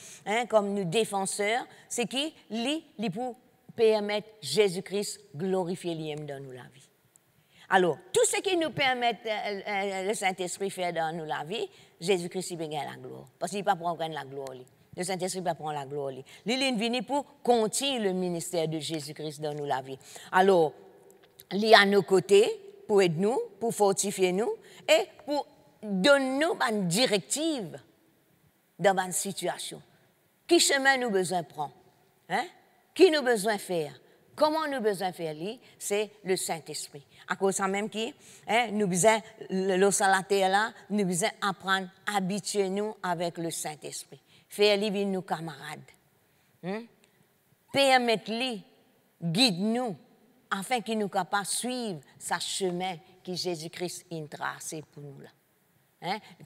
comme nous défenseurs, c'est qui est pour permettre Jésus-Christ glorifier lui-même dans nous la vie. Alors, tout ce qui nous permet le Saint-Esprit faire dans nous la vie, Jésus-Christ il gagne la gloire. Parce qu'il ne peut pas prendre la gloire. Le Saint-Esprit va prendre la gloire. Il est venu pour continuer le ministère de Jésus-Christ dans nous la vie. Alors, il est à nos côtés pour aider nous, pour fortifier nous et pour donner nous une directive dans une situation. Quel chemin nous besoin prendre? Qui nous besoin faire? Comment nous besoin faire? C'est le Saint-Esprit. À cause de ça même qui, nous besoin, le salateur là, nous besoin apprendre, habituer nous avec le Saint-Esprit. Faire lui nos camarades. Permettre-lui, guide-nous, afin qu'il nous capable de suivre sa chemin que Jésus-Christ a tracé pour nous là.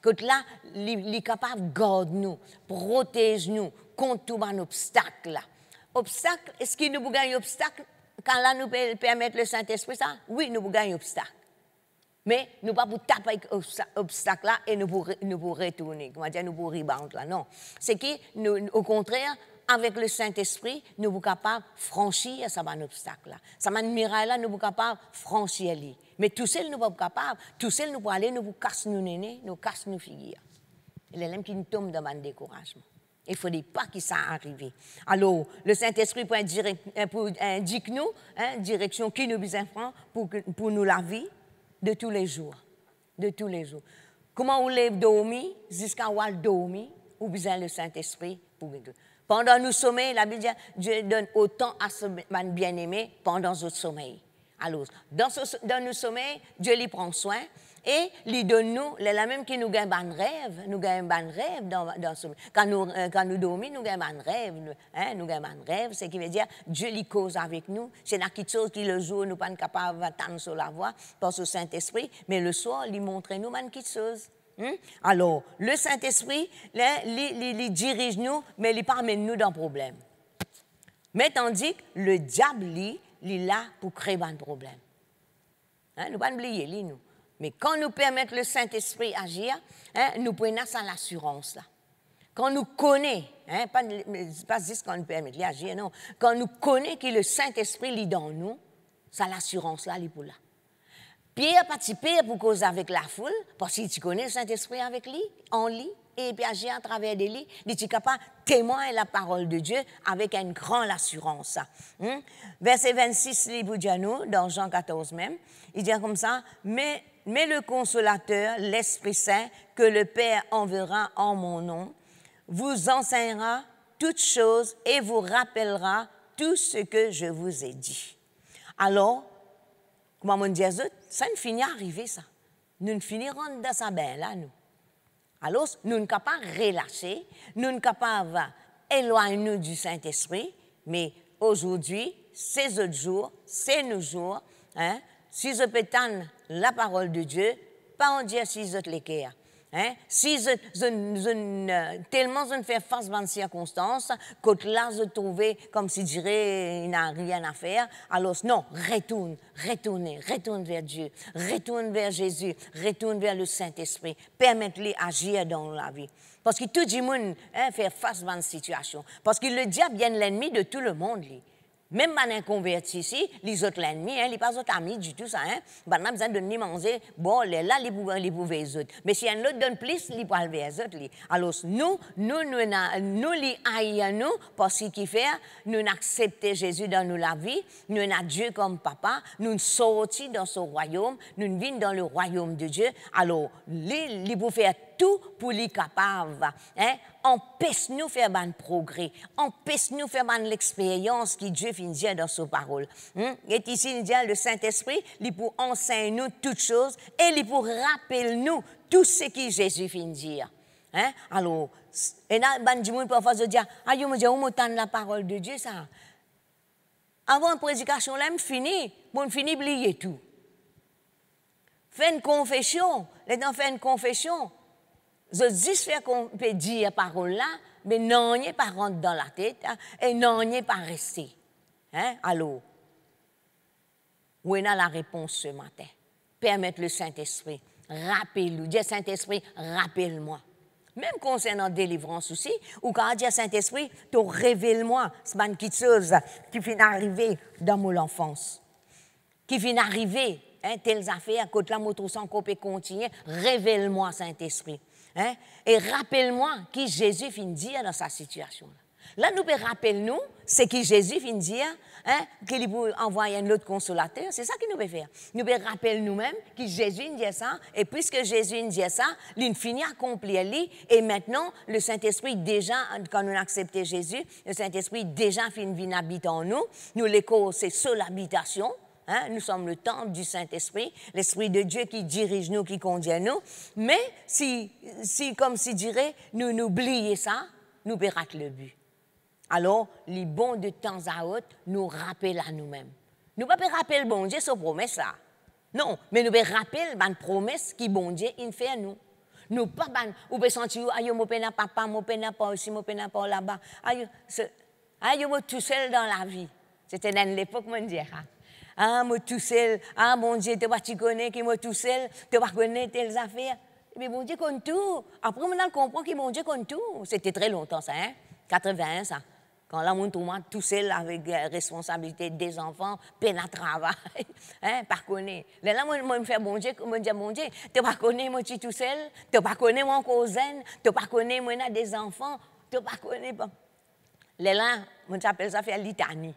Quand là, il est capable de garder nous, protéger nous contre tout un obstacle là. obstacle, est-ce qu'il nous gagne obstacle quand là nous permettre le Saint-Esprit ça? Oui, nous gagnons obstacle. Mais nous pas pour taper avec obstacle là et nous pour retourner, comment dire, nous pour rebound là, non. C'est que nous, au contraire, avec le Saint-Esprit, nous sommes capables de franchir ce obstacle là. Ça muraille là, nous sommes capables de franchir lui. Mais tout seul nous pas capables, tout seul nous pour aller, nous pour casser nos nénés, nous casse nos figures. Et les mêmes qui nous tombent dans le découragement. Il ne faudrait pas que ça arrive. Alors, le Saint-Esprit pour indique nous, direction qui nous besoin pour nous la vie de tous les jours. De tous les jours. Comment on lève dormir jusqu'à on dormir, ou besoin le Saint-Esprit pour nous. Pendant nos sommeils, la Bible dit Dieu donne autant à ce bien-aimé pendant notre sommeil. Alors, dans nos sommeils, Dieu lui prend soin. Et lui donne nous, la même qui nous gagne un rêve, nous gagne un rêve dans ce quand nous dormons, nous gagnons un rêve, nous gagnons un rêve, c'est qui veut dire Dieu lui cause avec nous. C'est la quelque chose qui le jour nous pas capable d'attendre sur la voie par ce Saint-Esprit, mais le soir il montre nous une quelque chose. Alors le Saint-Esprit, il dirige nous, mais il pas amène nous dans le problème. Mais tandis que le diable il est là pour créer un problème. Nous pas oublier lui nous. Mais quand nous permettons le Saint-Esprit agir, nous prenons ça l'assurance. Quand nous connaissons, pas juste quand nous permettons d'agir, non. Quand nous connaissons que le Saint-Esprit est dans nous, ça l'assurance là, il est pour là. Pierre participe pour causer avec la foule, parce que tu connais le Saint-Esprit avec lui, en lui, et puis agir à travers de lui, il est capable de témoigner la parole de Dieu avec une grande assurance. Verset 26, il vous dit à nous, dans Jean 14 même, il dit comme ça, mais le Consolateur, l'Esprit Saint, que le Père enverra en mon nom, vous enseignera toutes choses et vous rappellera tout ce que je vous ai dit. Alors, comment on dit, ça ne finit à arriver, ça. Nous ne finirons dans sa bain, là, nous. Alors, nous ne sommes pas relâcher, nous ne sommes pas éloigner nous du Saint-Esprit, mais aujourd'hui, ces autres jours, c'est nos jours, si je peux tendre la parole de Dieu, pas en dire si je les cœurs. Si tellement je ne fais face à une circonstance, que là je trouve comme si je dirais il n'a rien à faire, alors non, retourne vers Dieu, retourne vers Jésus, retourne vers le Saint-Esprit, permette-lui d'agir dans la vie. Parce que tout le monde fait face à une situation. Parce que le diable est l'ennemi de tout le monde. Même les convertis ici, les autres l'ennemi, les pas autres amis du tout ça. On a besoin de nous manger, bon, les là, les pouvoir les autres. Mais si un autre donne plus, les pouvoir les autres. Alors, nous les haïssons, parce qu'il fait, nous acceptons Jésus dans nous la vie, nous avons Dieu comme papa, nous sortis dans son royaume, nous vivons dans le royaume de Dieu. Alors, les pour faire tout pour les capables. Empêche-nous de faire un progrès. Empêche-nous de faire l'expérience que Dieu vient dire dans sa parole. Et ici, il dit le Saint-Esprit, il pour enseigner nous toutes choses et il pour rappeler nous tout ce que Jésus vient dire. Alors, et là, il y a parfois qui disent, je me dis, on m'entend la parole de Dieu, ça. Avant la prédication, là, je finis d'oublier tout. Fais une confession. Les gens font une confession. Je dis faire qu'on peut dire parole là, mais non, il n'est pas rentré dans la tête et non, il n'est pas resté. Alors, où est la réponse ce matin? Permettre le Saint-Esprit, rappelle-nous. Dis Saint-Esprit, rappelle-moi. Même concernant la délivrance aussi, ou quand on dit Saint-Esprit, tu révèle-moi, c'est une petite chose qui vient d'arriver dans mon enfance, qui vient d'arriver, telles affaires, quand la moto sans qu'on peut continuer, révèle-moi, Saint-Esprit. Et rappelle-moi qui Jésus vient dire dans sa situation. Là, nous pouvons rappeler nous, c'est qui Jésus vient dire, qu'il peut envoyer un autre consolateur, c'est ça qu'il nous peut faire. Nous pouvons rappeler nous-mêmes que Jésus dit ça, et puisque Jésus dit ça, il finit à accomplir lui, et maintenant, le Saint-Esprit déjà, quand nous acceptons Jésus, le Saint-Esprit déjà vient habiter en nous, nous l'écho, c'est seule habitation. Nous sommes le temple du Saint-Esprit, l'Esprit de Dieu qui dirige nous, qui conduit nous. Mais si comme si dirait, nous oublions ça, nous perdons le but. Alors, les bons de temps à autre nous rappellent à nous-mêmes. Nous ne pouvons pas rappeler bon Dieu sur promesse là. Non, mais nous pouvons rappeler la promesse qui bon Dieu fait à nous. Nous pas ou peut sentir aïe mon pena papa, mon pena pas aussi, mon pena pas là-bas. Ah, je suis tout seul dans la vie. C'était dans l'époque, mon Dieu. Ah, moi tout seul. Ah, mon Dieu, tu connais qui moi tout seul. Tu ne connais pas telles affaires. Mais mon Dieu compte tout. Après, on comprend que mon Dieu compte tout. C'était très longtemps, ça, hein? 81, ça. Quand là, on tombe tout seul avec responsabilité des enfants, peine à travail, hein, pas connaître. Là, moi, je fais bon Dieu, je dis, mon Dieu, tu ne connais pas moi tout seul, tu ne connais pas mon cousin, tu ne connais pas moi des enfants, tu ne connais pas. Là, on s'appelle ça faire litanie.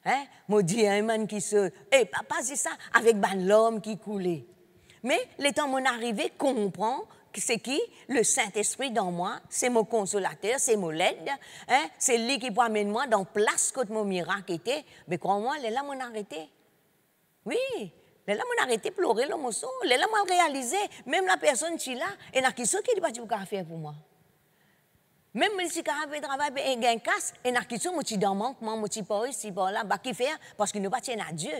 Hein? Moi, dis un man qui se. Eh, papa, c'est ça, avec l'homme qui coulait. Mais, le temps mon arrivé, comprend que c'est qui? Le Saint-Esprit dans moi, c'est mon consolateur, c'est mon aide, hein? C'est lui qui peut amener moi dans place quand mon miracle était. Mais crois-moi, là, mon arrêté. Oui, là, mon arrêté de pleurer le morceau. Là, mon réalisé, même la personne qui est là, et n'a qui ce qui n'est pas faire pour moi. Même si je fais travail et gagne casse, et n'a qui ce qui dans manquement, moi qui pas ici, pas là, bah qui faire parce qu'il ne pas tient à Dieu.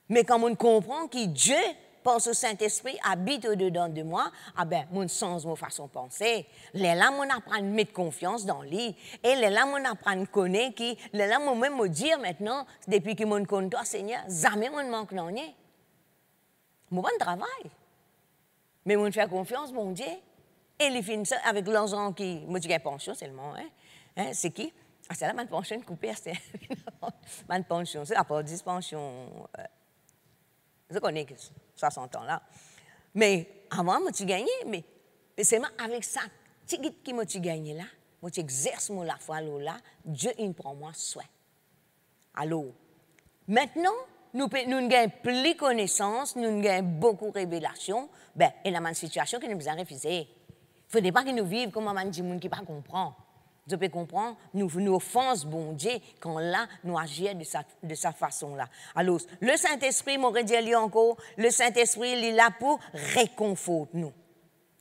Mais quand on comprend que Dieu, par ce Saint-Esprit, habite au-dedans de moi, ah ben, mon sens, mon façon de penser. Là, on apprend à mettre confiance dans lui. Et là, on apprend à connaître qui, là, on même me dire maintenant, depuis que mon connaît toi, Seigneur, jamais on manque rien. Mon bon travail. Mais on fait confiance, mon Dieu. Et il finit ça avec l'argent qui, moi, je dis pension seulement, hein? C'est qui? Ah, c'est là, ma pension coupée, c'est ma pension, c'est à part 10 pensions. Je connais 60 ans là. Mais avant, moi, tu gagnais, mais c'est avec ça, qui m'a gagné là, moi, tu exerces la foi là, Dieu, il prend moi soin. Alors, maintenant, nous gagnons plus de connaissances, nous gagnons beaucoup de révélations, ben, et la même situation qui nous a refusé. Il ne faut pas que nous vivions comme un petit monde qui ne comprend pas. Je peux comprendre, nous offensons bon Dieu quand là, nous agissons de sa façon-là. Alors, le Saint-Esprit, m'aurait dit encore, le Saint-Esprit, il est là pour réconforter nous.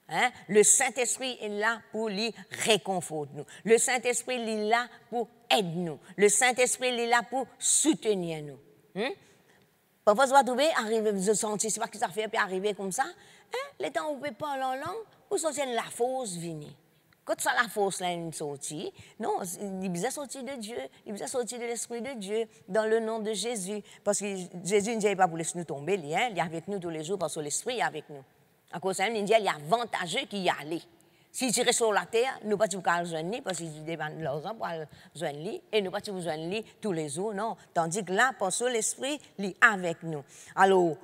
Hein? Le Saint-Esprit est là pour lui réconforter nous. Le Saint-Esprit il est là pour aider nous. Le Saint-Esprit il est là pour soutenir nous. Parfois, vous trouvez, arriver, vous sentez, c'est pas que ça fait, puis arriver comme ça. Hein? Les temps où vous ne parlez pas en langue, vous sentez la fausse venir. Quand ça, la force là, est sortie, non, il vous a sorti de Dieu, il vous a sorti de l'Esprit de Dieu, dans le nom de Jésus. Parce que Jésus ne dit pas pour laisser nous tomber, il est avec nous tous les jours, parce que l'Esprit est avec nous. À cause de ça, il dit qu'il y a avantageux qui y aller. Si tu restes sur la terre, nous ne pouvons pas le joindre, parce qu'il dépend de l'argent pour le joindre, et nous ne pouvons pas le joindre tous les jours, non. Tandis que là, parce que l'Esprit est avec nous. Alors,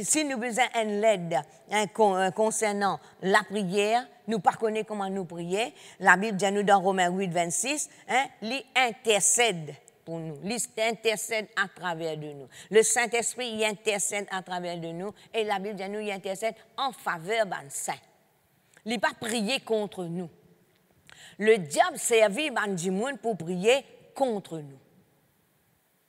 si nous besoin d'une aide concernant la prière, nous ne connaissons pas comment nous prier. La Bible dit nous dans Romains 8, 26, il intercède pour nous. Il intercède à travers de nous. Le Saint-Esprit, il intercède à travers de nous. Et la Bible dit nous, il intercède en faveur d'un saint. Il n'a pas prié contre nous. Le diable servit du monde pour prier contre nous.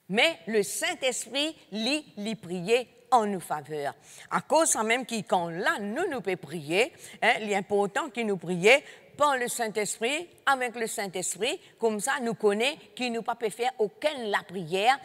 Mais le Saint-Esprit, lui prier en nous faveur. À cause quand même qu'il, quand là, nous pouvons prier, il est important qu'il nous prie par le Saint-Esprit, avec le Saint-Esprit, comme ça, nous connaissons qu'il ne peut pas faire aucune la prière,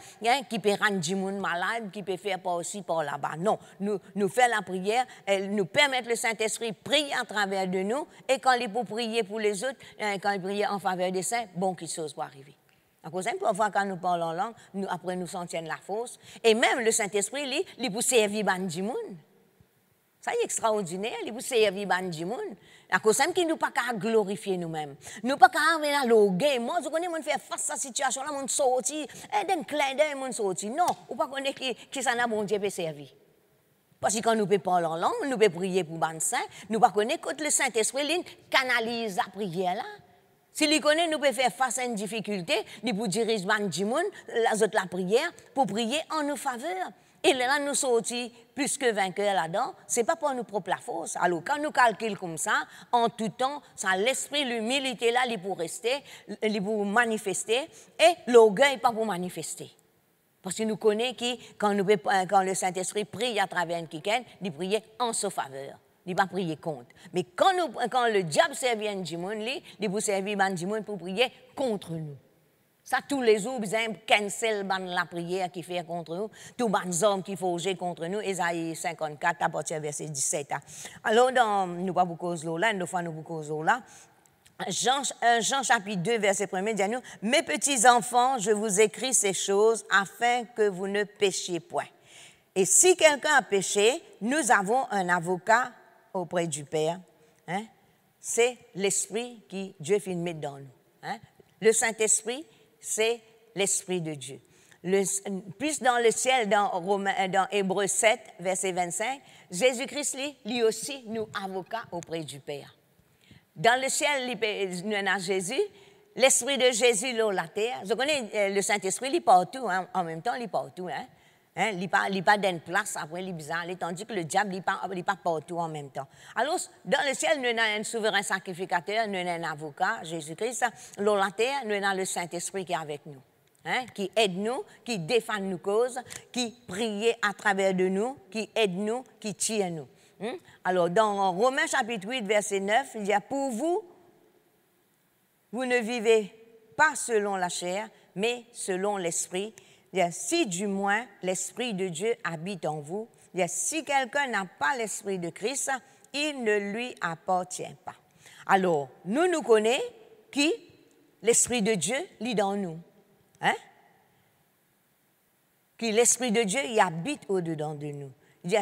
qui peut rendre du monde malade, qui peut faire pas aussi par là-bas. Non, nous faisons la prière, elle nous permet le Saint-Esprit prier à travers de nous, et quand il peut prier pour les autres, quand il prie en faveur des saints, bon, quelque chose va arriver. À cause de ça, parfois, quand nous parlons en langue, après nous sentions la force, et même le Saint-Esprit, il peut servir du monde. Ça est extraordinaire, il peut servir du monde. À cause de ça, nous ne pouvons pas glorifier nous-mêmes. Nous ne pouvons pas venir à l'orgueil. Moi, je connais, je fais face à cette situation-là, je sorti, et d'un clin d'œil, je sorti. Non, on ne peut pas connaître qui ça n'a bon Dieu peut servir. Parce que quand nous pouvons parler en langue, nous pouvons prier pour les saints, nous ne pouvons pas connaître que le Saint-Esprit canalise la prière là. Si nous connaissons, nous pouvons faire face à une difficulté, nous pouvons diriger du monde, la prière, pour prier en nos faveur. Et là, nous sortis plus que vainqueurs là-dedans. Ce n'est pas pour nous propres la force. Alors, quand nous calculons comme ça, en tout temps, ça l'esprit, l'humilité là, il pour rester, il pour manifester, et l'orgueil pas pour manifester. Parce que nous connaissons que quand le Saint-Esprit prie à travers un quelqu'un, il prie en sa faveur. Il ne va pas prier contre. Mais quand le diable servit un monde, il peut servir un monde pour prier contre nous. Ça, tous les jours, vous avez cancel la prière qui fait contre nous, tous les hommes qui forgent contre nous, Ésaïe 54, à partir du verset 17. Alors, nous ne pouvons pas causer là, nous fois nous causer là. Jean chapitre 2, verset 1er dit à nous, « Mes petits enfants, je vous écris ces choses afin que vous ne péchiez point. Et si quelqu'un a péché, nous avons un avocat auprès du Père. Hein? C'est l'Esprit qui Dieu fait mettre dans nous. Hein? Le Saint-Esprit, c'est l'Esprit de Dieu. Puis dans le ciel, dans Hébreux 7, verset 25, Jésus-Christ, lui aussi, nous avocat auprès du Père. Dans le ciel, nous avons Jésus, l'Esprit de Jésus sur la terre. Vous connaissez, le Saint-Esprit, il est partout, hein? En même temps, il est partout. Hein? Hein? Il n'est pas d'une place, après, il est bizarre, tandis que le diable, il n'est pas partout en même temps. Alors, dans le ciel, nous avons un souverain sacrificateur, nous avons un avocat, Jésus-Christ. Sur la terre, nous avons le Saint-Esprit qui est avec nous. Hein, qui aide nous, qui défend nos causes, qui prie à travers de nous, qui aide nous, qui tire nous. Alors, dans Romains chapitre 8, verset 9, il dit « Pour vous, vous ne vivez pas selon la chair, mais selon l'Esprit. Si du moins l'Esprit de Dieu habite en vous, si quelqu'un n'a pas l'Esprit de Christ, il ne lui appartient pas. » Alors, nous connaissons qui l'Esprit de Dieu lit dans nous. Hein? Que l'Esprit de Dieu y habite au-dedans de nous. Il dit,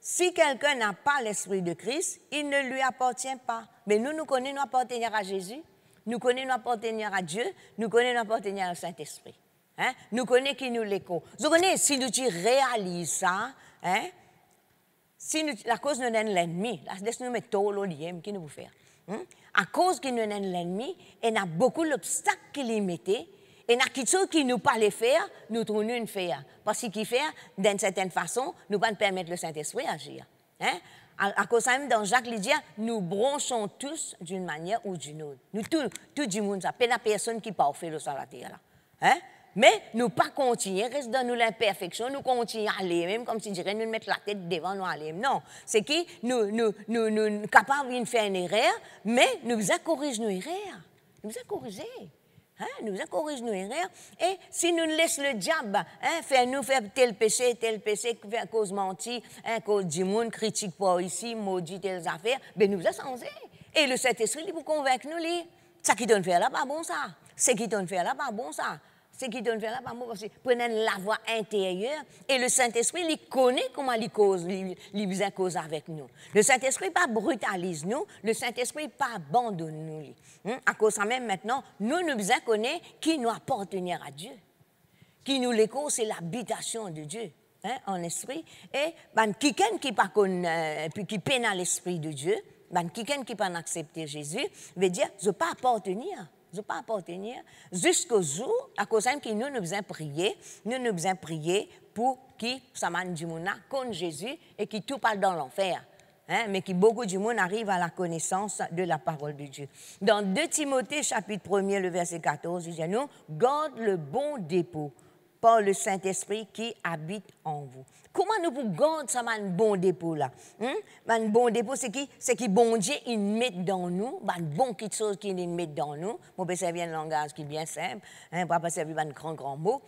si quelqu'un n'a pas l'Esprit de Christ, il ne lui appartient pas. Mais nous connaissons appartenir à Jésus, nous connaissons appartenir à Dieu, nous connaissons appartenir au Saint-Esprit. Hein? Nous connaissons qui nous l'écho. Vous connaissez, si nous réalisons ça, hein? Si nous, la cause nous donne l'ennemi, laisse-nous mettre tout le lien, qui nous vous faire. À cause qu'il nous donne l'ennemi, il y a beaucoup d'obstacles qu'il y mettait. Et il y a quelque chose qui nous pas les faire, nous trouvons une faire. Parce qu'il fait, d'une certaine façon, nous ne pouvons pas permettre le Saint-Esprit d'agir. Hein? À cause de ça, dans Jacques, il dit, nous bronchons tous d'une manière ou d'une autre. Nous, tout le monde, ça pas la personne qui part fait sur la terre. Hein? Mais nous pas continuer, reste dans nous l'imperfection, nous continuons à aller, même comme si je dirais, nous mettre la tête devant nous aller. Non, c'est que nous capables de faire une erreur, mais nous corrigeons nos erreurs. Nous corriger. Hein? Nous corrigeons nos erreurs. Et si nous laissons le diable faire tel péché, faire cause mentir, cause du monde, critique pas ici, maudit telles affaires, ben nous changé. Et le Saint-Esprit, il vous convaincre nous, ça qui donne faire là, pas bon ça. Ce qui donne faire là, pas bon ça. Ce qui donne faire là, pas bon parce que prenez la voix intérieure et le Saint-Esprit, il connaît comment il cause, il cause avec nous. Le Saint-Esprit pas brutalise nous, le Saint-Esprit pas abandonne nous. À cause de même maintenant, nous connaissons qui nous appartenir à Dieu. Qui nous l'écho, c'est l'habitation de Dieu. Hein, en esprit. Et quelqu'un qui pas qui peine à l'esprit de Dieu, quelqu'un qui pas accepter Jésus, veut dire je pas appartenir. Je ne peux pas appartenir jusqu'au jour, à cause de nous nous avons prié pour qui ça m'a dit contre Jésus et qui tout parle dans l'enfer. Hein, mais qui beaucoup du monde arrive à la connaissance de la parole de Dieu. Dans 2 Timothée, chapitre 1er, le verset 14, il dit à nous, garde le bon dépôt par le Saint-Esprit qui habite en vous. Comment nous pouvons garder ça, un bon dépôt là? Un bon dépôt, c'est qui bon Dieu, il met dans nous, un bon quelque chose qu'il met dans nous. Mon père servir un langage qui est bien simple, pas servir un grand mot.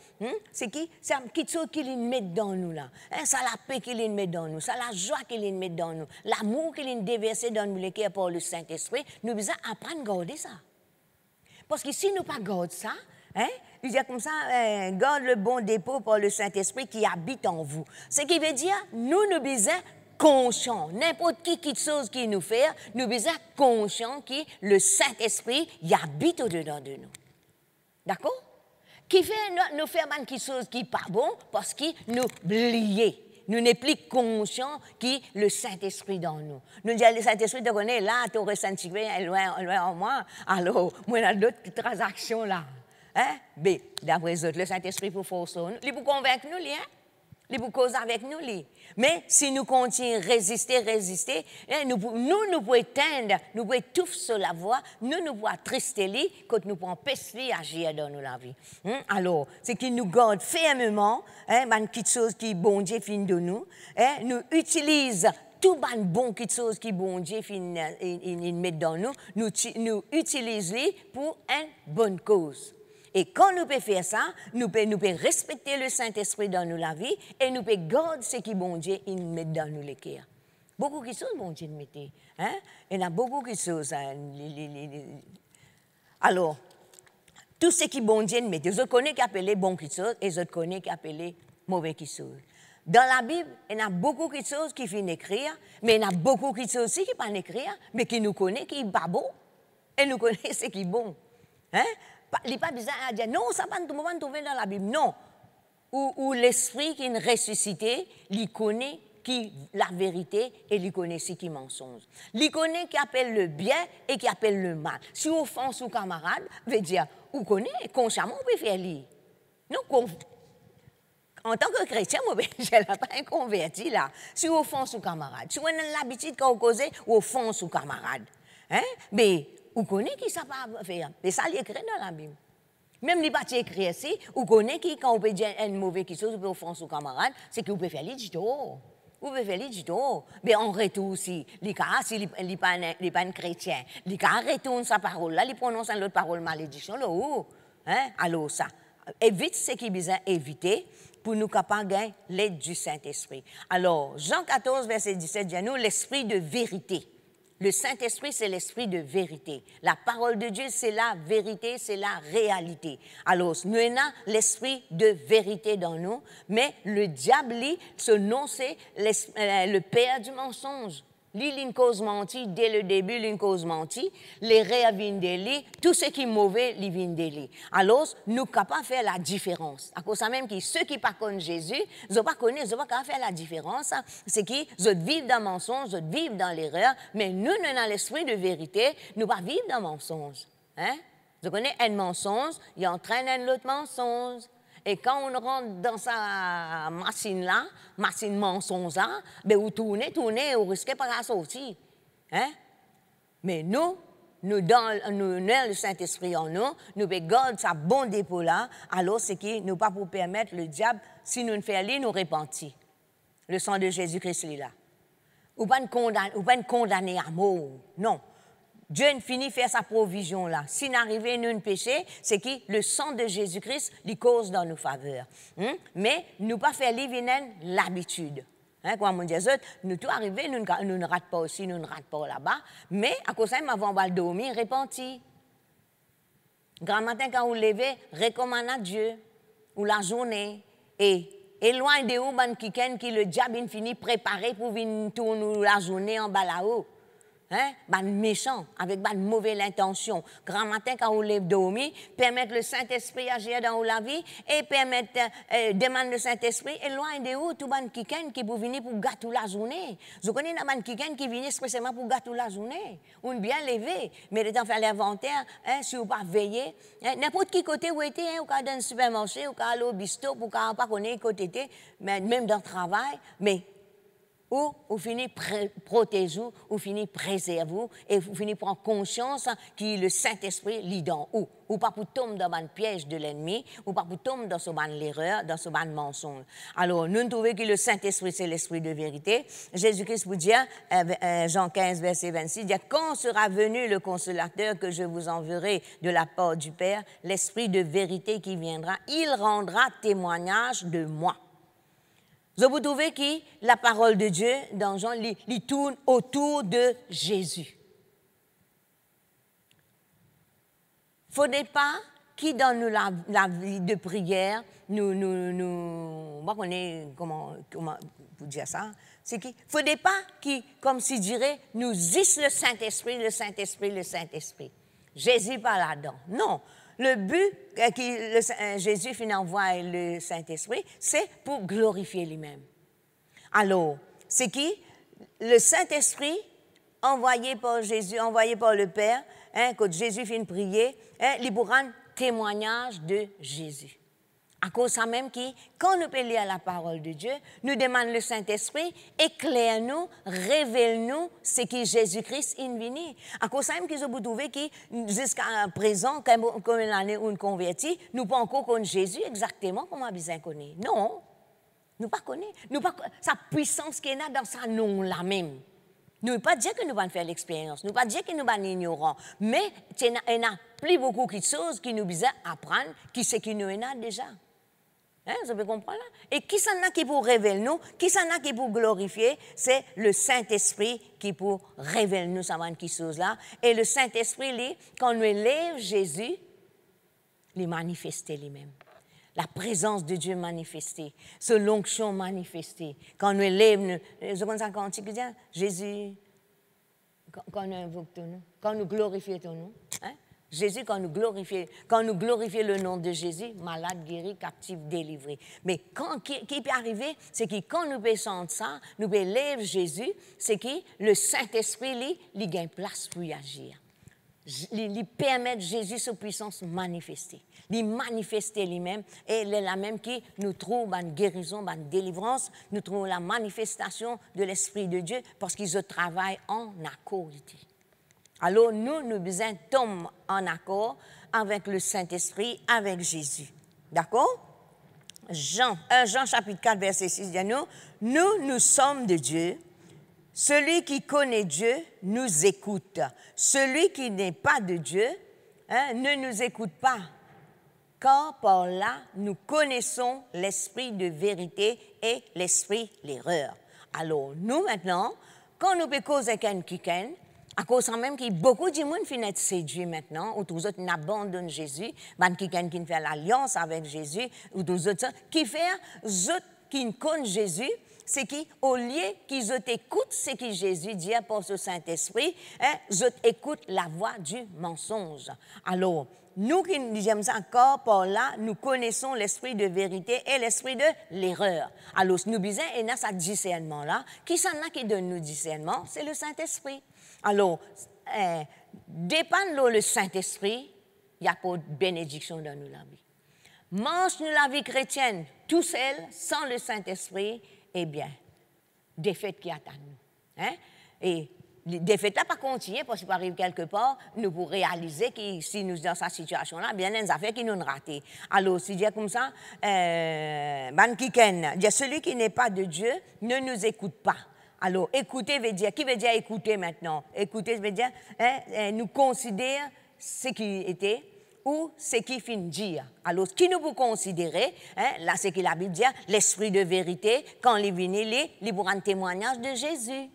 C'est quelque chose qu'il met dans nous là. Ça la paix qu'il met dans nous, ça la joie qu'il met dans nous, l'amour qu'il déversé dans nous, les cœurs par le Saint-Esprit. Nous devons apprendre à garder ça. Parce que si nous ne gardons pas ça, il dit comme ça, garde le bon dépôt par le Saint-Esprit qui habite en vous. Ce qui veut dire, nous sommes conscients. N'importe quelque chose qui nous fait, nous sommes conscients que le Saint-Esprit y habite au-dedans de nous. D'accord? Qui fait nous faire quelque chose qui n'est pas bon parce que nous oublions. Nous n'est plus conscients que le Saint-Esprit dans nous. Nous disons, le Saint-Esprit, tu connais, là, tu aurais senti loin en moi. Alors, moi, j'ai d'autres transactions là. Hein? Mais, d'après les autres, le Saint-Esprit pour forcer nous, il pour convaincre nous, il pour causer avec nous. Mais si nous continuons à résister, nous pouvons éteindre, nous pouvons étouffer sur la voie, nous pouvons attrister quand nous pouvons empêcher d'agir dans la vie. Alors, c'est qu'il nous garde fermement, quelque chose qui est bon Dieu fin de nous, nous utilisons tout bon quelque chose qui bon Dieu met dans nous, nous utilisons pour une bonne cause. Et quand nous pouvons faire ça, nous pouvons respecter le Saint-Esprit dans nous la vie et nous pouvons garder ce qui bon Dieu met dans nous les cœurs. Beaucoup de choses, bon Dieu, mettez. Hein? Il y a beaucoup de choses. Alors, tout ce qui bon Dieu mettez, je connais qui appelé bon choses et je connais qui appelé mauvais choses. Dans la Bible, il y a beaucoup de choses qui finissent d'écrire, mais il y a beaucoup de choses aussi qui ne pas écrire, mais qui nous connaissent, qui n'est pas bon, et nous connaissent ce qui est bon. Hein? Il n'est pas besoin de dire, non, ça ne va pas trouver dans la Bible. Non. Ou l'esprit qui est ressuscité, il connaît qui la vérité et il connaît ce qui est mensonge. Il connaît qui appelle le bien et qui appelle le mal. Si on offense son camarade, veut dire, vous connaissez, consciemment, on peut faire lire. Non, en tant que chrétien, moi, je ne l'ai pas converti là. Si on offense son camarade, si on a l'habitude qu'on cause, on offense son camarade. Hein? Mais vous connaissez qui ça va faire. Et ça, il est écrit dans la Bible. Même les parties écrites ici, vous connaissez qui, quand vous pouvez dire une mauvaise chose, vous pouvez offenser son camarade, c'est que vous pouvez faire les dito. Vous pouvez faire les dito. Mais en retour aussi, les cas, s'il n'est pas un chrétien, les cas retournent sa parole là, ils prononcent une autre parole malédiction là où. Hein? Alors ça, évite ce qui est besoin éviter pour nous capables de gagner l'aide du Saint-Esprit. Alors, Jean 14, verset 17 dit à nous, l'esprit de vérité. Le Saint-Esprit, c'est l'esprit de vérité. La parole de Dieu, c'est la vérité, c'est la réalité. Alors, nous avons l'esprit de vérité dans nous, mais le diable, ce nom, c'est le père du mensonge. Lui, il cause menti, dès le début, il cause menti. Les rêves viennent de lui, tout ce qui est mauvais, il vient de lui. Alors, nous sommes capables de faire la différence. À cause de ça même que ceux qui ne connaissent pas Jésus, ils ne connaissent pas capables de faire la différence. C'est qu'ils vivent dans le mensonge, ils vivent dans l'erreur, mais nous, nous avons l'esprit de vérité, nous ne vivons pas dans le mensonge. Hein? Vous connaissez un mensonge, il entraîne un autre mensonge. Et quand on rentre dans sa machine-là, machine mensonge-là, ben vous tournez, vous risquez pas de sortir. Hein? Mais nous avons le Saint-Esprit en nous, nous gardons sa bon dépôt-là, alors c'est qui nous pas pour permettre le diable, si nous ne faisons rien, nous repentir. Le sang de Jésus-Christ est là. Ou pas de condamner à mort, non. Dieu ne finit faire sa provision là. Si nous arrivons nous un péché, c'est que le sang de Jésus-Christ lui cause dans nos faveurs. Mais nous pas faire l'habitude. Comme on dit, nous tout arrivé, nous ne ratons pas aussi, nous ne ratons pas là-bas. Mais à cause de ça, avant de dormir, repentir. Grand matin, quand vous levez, recommandez à Dieu, ou la journée, et loin de vous, qui le diable finit préparé pour venir tourner la journée en bas là-haut. Hein? Méchant, avec une mauvaise intention. Grand matin, quand vous levez dormir, permettre le Saint-Esprit agir dans la vie et permettre, demander le Saint-Esprit, et loin de vous, tout le monde qui peut venir pour gâter la journée. Je connais un man qui vient spécialement pour gâter la journée. On est bien levé, mais le temps de faire l'inventaire, si vous ne pas veiller, n'importe qui côté où était, ou dans le supermarché, ou aller au bistrot, ou pas connaître côté, même dans le travail, mais ou vous finissez protéger, ou finissez préserver, et vous finissez prendre conscience que le Saint-Esprit lit dans vous. Ou pas pour tomber dans le piège de l'ennemi, ou pas pour tomber dans l'erreur, dans ce mensonge. Alors, nous trouvons que le Saint-Esprit, c'est l'Esprit de vérité. Jésus-Christ vous dit, Jean 15, verset 26, dit, quand sera venu le consolateur que je vous enverrai de la part du Père, l'Esprit de vérité qui viendra, il rendra témoignage de moi. Vous trouvez que la parole de Dieu, dans Jean, il tourne autour de Jésus. Il ne faudrait pas qui dans nous la vie de prière, moi je connais comment vous dire ça, c'est qu'il ne faudrait pas qui, comme si dirait, nous dise le Saint-Esprit, le Saint-Esprit, le Saint-Esprit. Jésus pas là-dedans. Non. Le but que Jésus finit envoyer le Saint-Esprit, c'est pour glorifier lui-même. Alors, c'est qui? Le Saint-Esprit, envoyé par Jésus, envoyé par le Père, quand Jésus finit prier, il pour rendre témoignage de Jésus. À cause de ça même qui, quand nous pouvons lire la parole de Dieu, nous demandons le Saint-Esprit, éclaire-nous, révèle-nous ce que Jésus-Christ est venu. À cause de ça même que je vous trouve que jusqu'à présent, comme l'année où nous convertis, nous ne pas encore connaître Jésus exactement comme on a besoin de connaître. Non, nous ne pas connaître. Sa puissance qui est là dans sa nom là même. Nous ne pas dire que nous allons faire l'expérience, nous ne pas dire que nous allons ignorants, mais il y a plus beaucoup de choses qui nous besoin apprendre, qui c'est qui nous en a déjà. Hein, vous pouvez comprendre là? Et qui s'en a qui pour révéler nous, qui s'en a qui pour glorifier, c'est le Saint-Esprit qui pour révéler nous ça qui chose là. Et le Saint-Esprit, quand nous élève Jésus, il manifeste lui-même. La présence de Dieu manifestée, son l'onction manifestée. Quand nous élève, c'est comme ça quand tu dis, Jésus, quand nous invoquons ton nom, quand nous glorifions ton nom, hein? Jésus, quand nous glorifions le nom de Jésus, malade, guéri, captif, délivré. Mais qui peut arriver, c'est que quand nous pensons ça, nous élèvons Jésus, c'est que le Saint-Esprit, il gagne place pour y agir. Il permet Jésus sa puissance manifester. Il manifester lui-même et il est la même qui nous trouve en guérison, en délivrance, nous trouvons la manifestation de l'Esprit de Dieu parce qu'ils travaillent en accord. Alors nous besoin tomber en accord avec le Saint-Esprit, avec Jésus. D'accord? Jean chapitre 4, verset 6 dit nous sommes de Dieu. Celui qui connaît Dieu nous écoute. Celui qui n'est pas de Dieu ne nous écoute pas. Car par là, nous connaissons l'esprit de vérité et l'esprit l'erreur. Alors, nous maintenant, quand nous pouvons causer avec quelqu'un, à cause même qu'il y a beaucoup de monde qui sont séduits maintenant, ou tous les autres n'abandonnent Jésus, quelqu'un qui fait l'alliance avec Jésus, ou tous les autres qui fait, qui connaissent Jésus, c'est qu'au lieu qu'ils écoutent ce que Jésus dit pour ce Saint-Esprit, ils écoutent la voix du mensonge. Alors, nous qui disons ça encore par là, nous connaissons l'esprit de vérité et l'esprit de l'erreur. Alors, nous disons, et dans ce discernement-là, qui s'en a qui donne nous discernement? C'est le Saint-Esprit. Alors, dépend de le Saint-Esprit, il n'y a pas de bénédiction dans nous la vie. Mange-nous la vie chrétienne tout seul, sans le Saint-Esprit, eh bien, défaite qui attend nous. Hein? Et défaite là pas continuer parce qu'il arrive quelque part, nous pour réaliser que si nous sommes dans cette situation-là, bien il y a des affaires qui nous ratent. Alors, si je dis comme ça, celui qui n'est pas de Dieu ne nous écoute pas. Alors, écouter veut dire, qui veut dire écouter maintenant? Écouter veut dire, nous considérer ce qui était ou ce qui finit de dire. Alors, ce qui nous peut considérer, là, c'est que la Bible dit, l'esprit de vérité, quand il vient, il pour un témoignage de Jésus.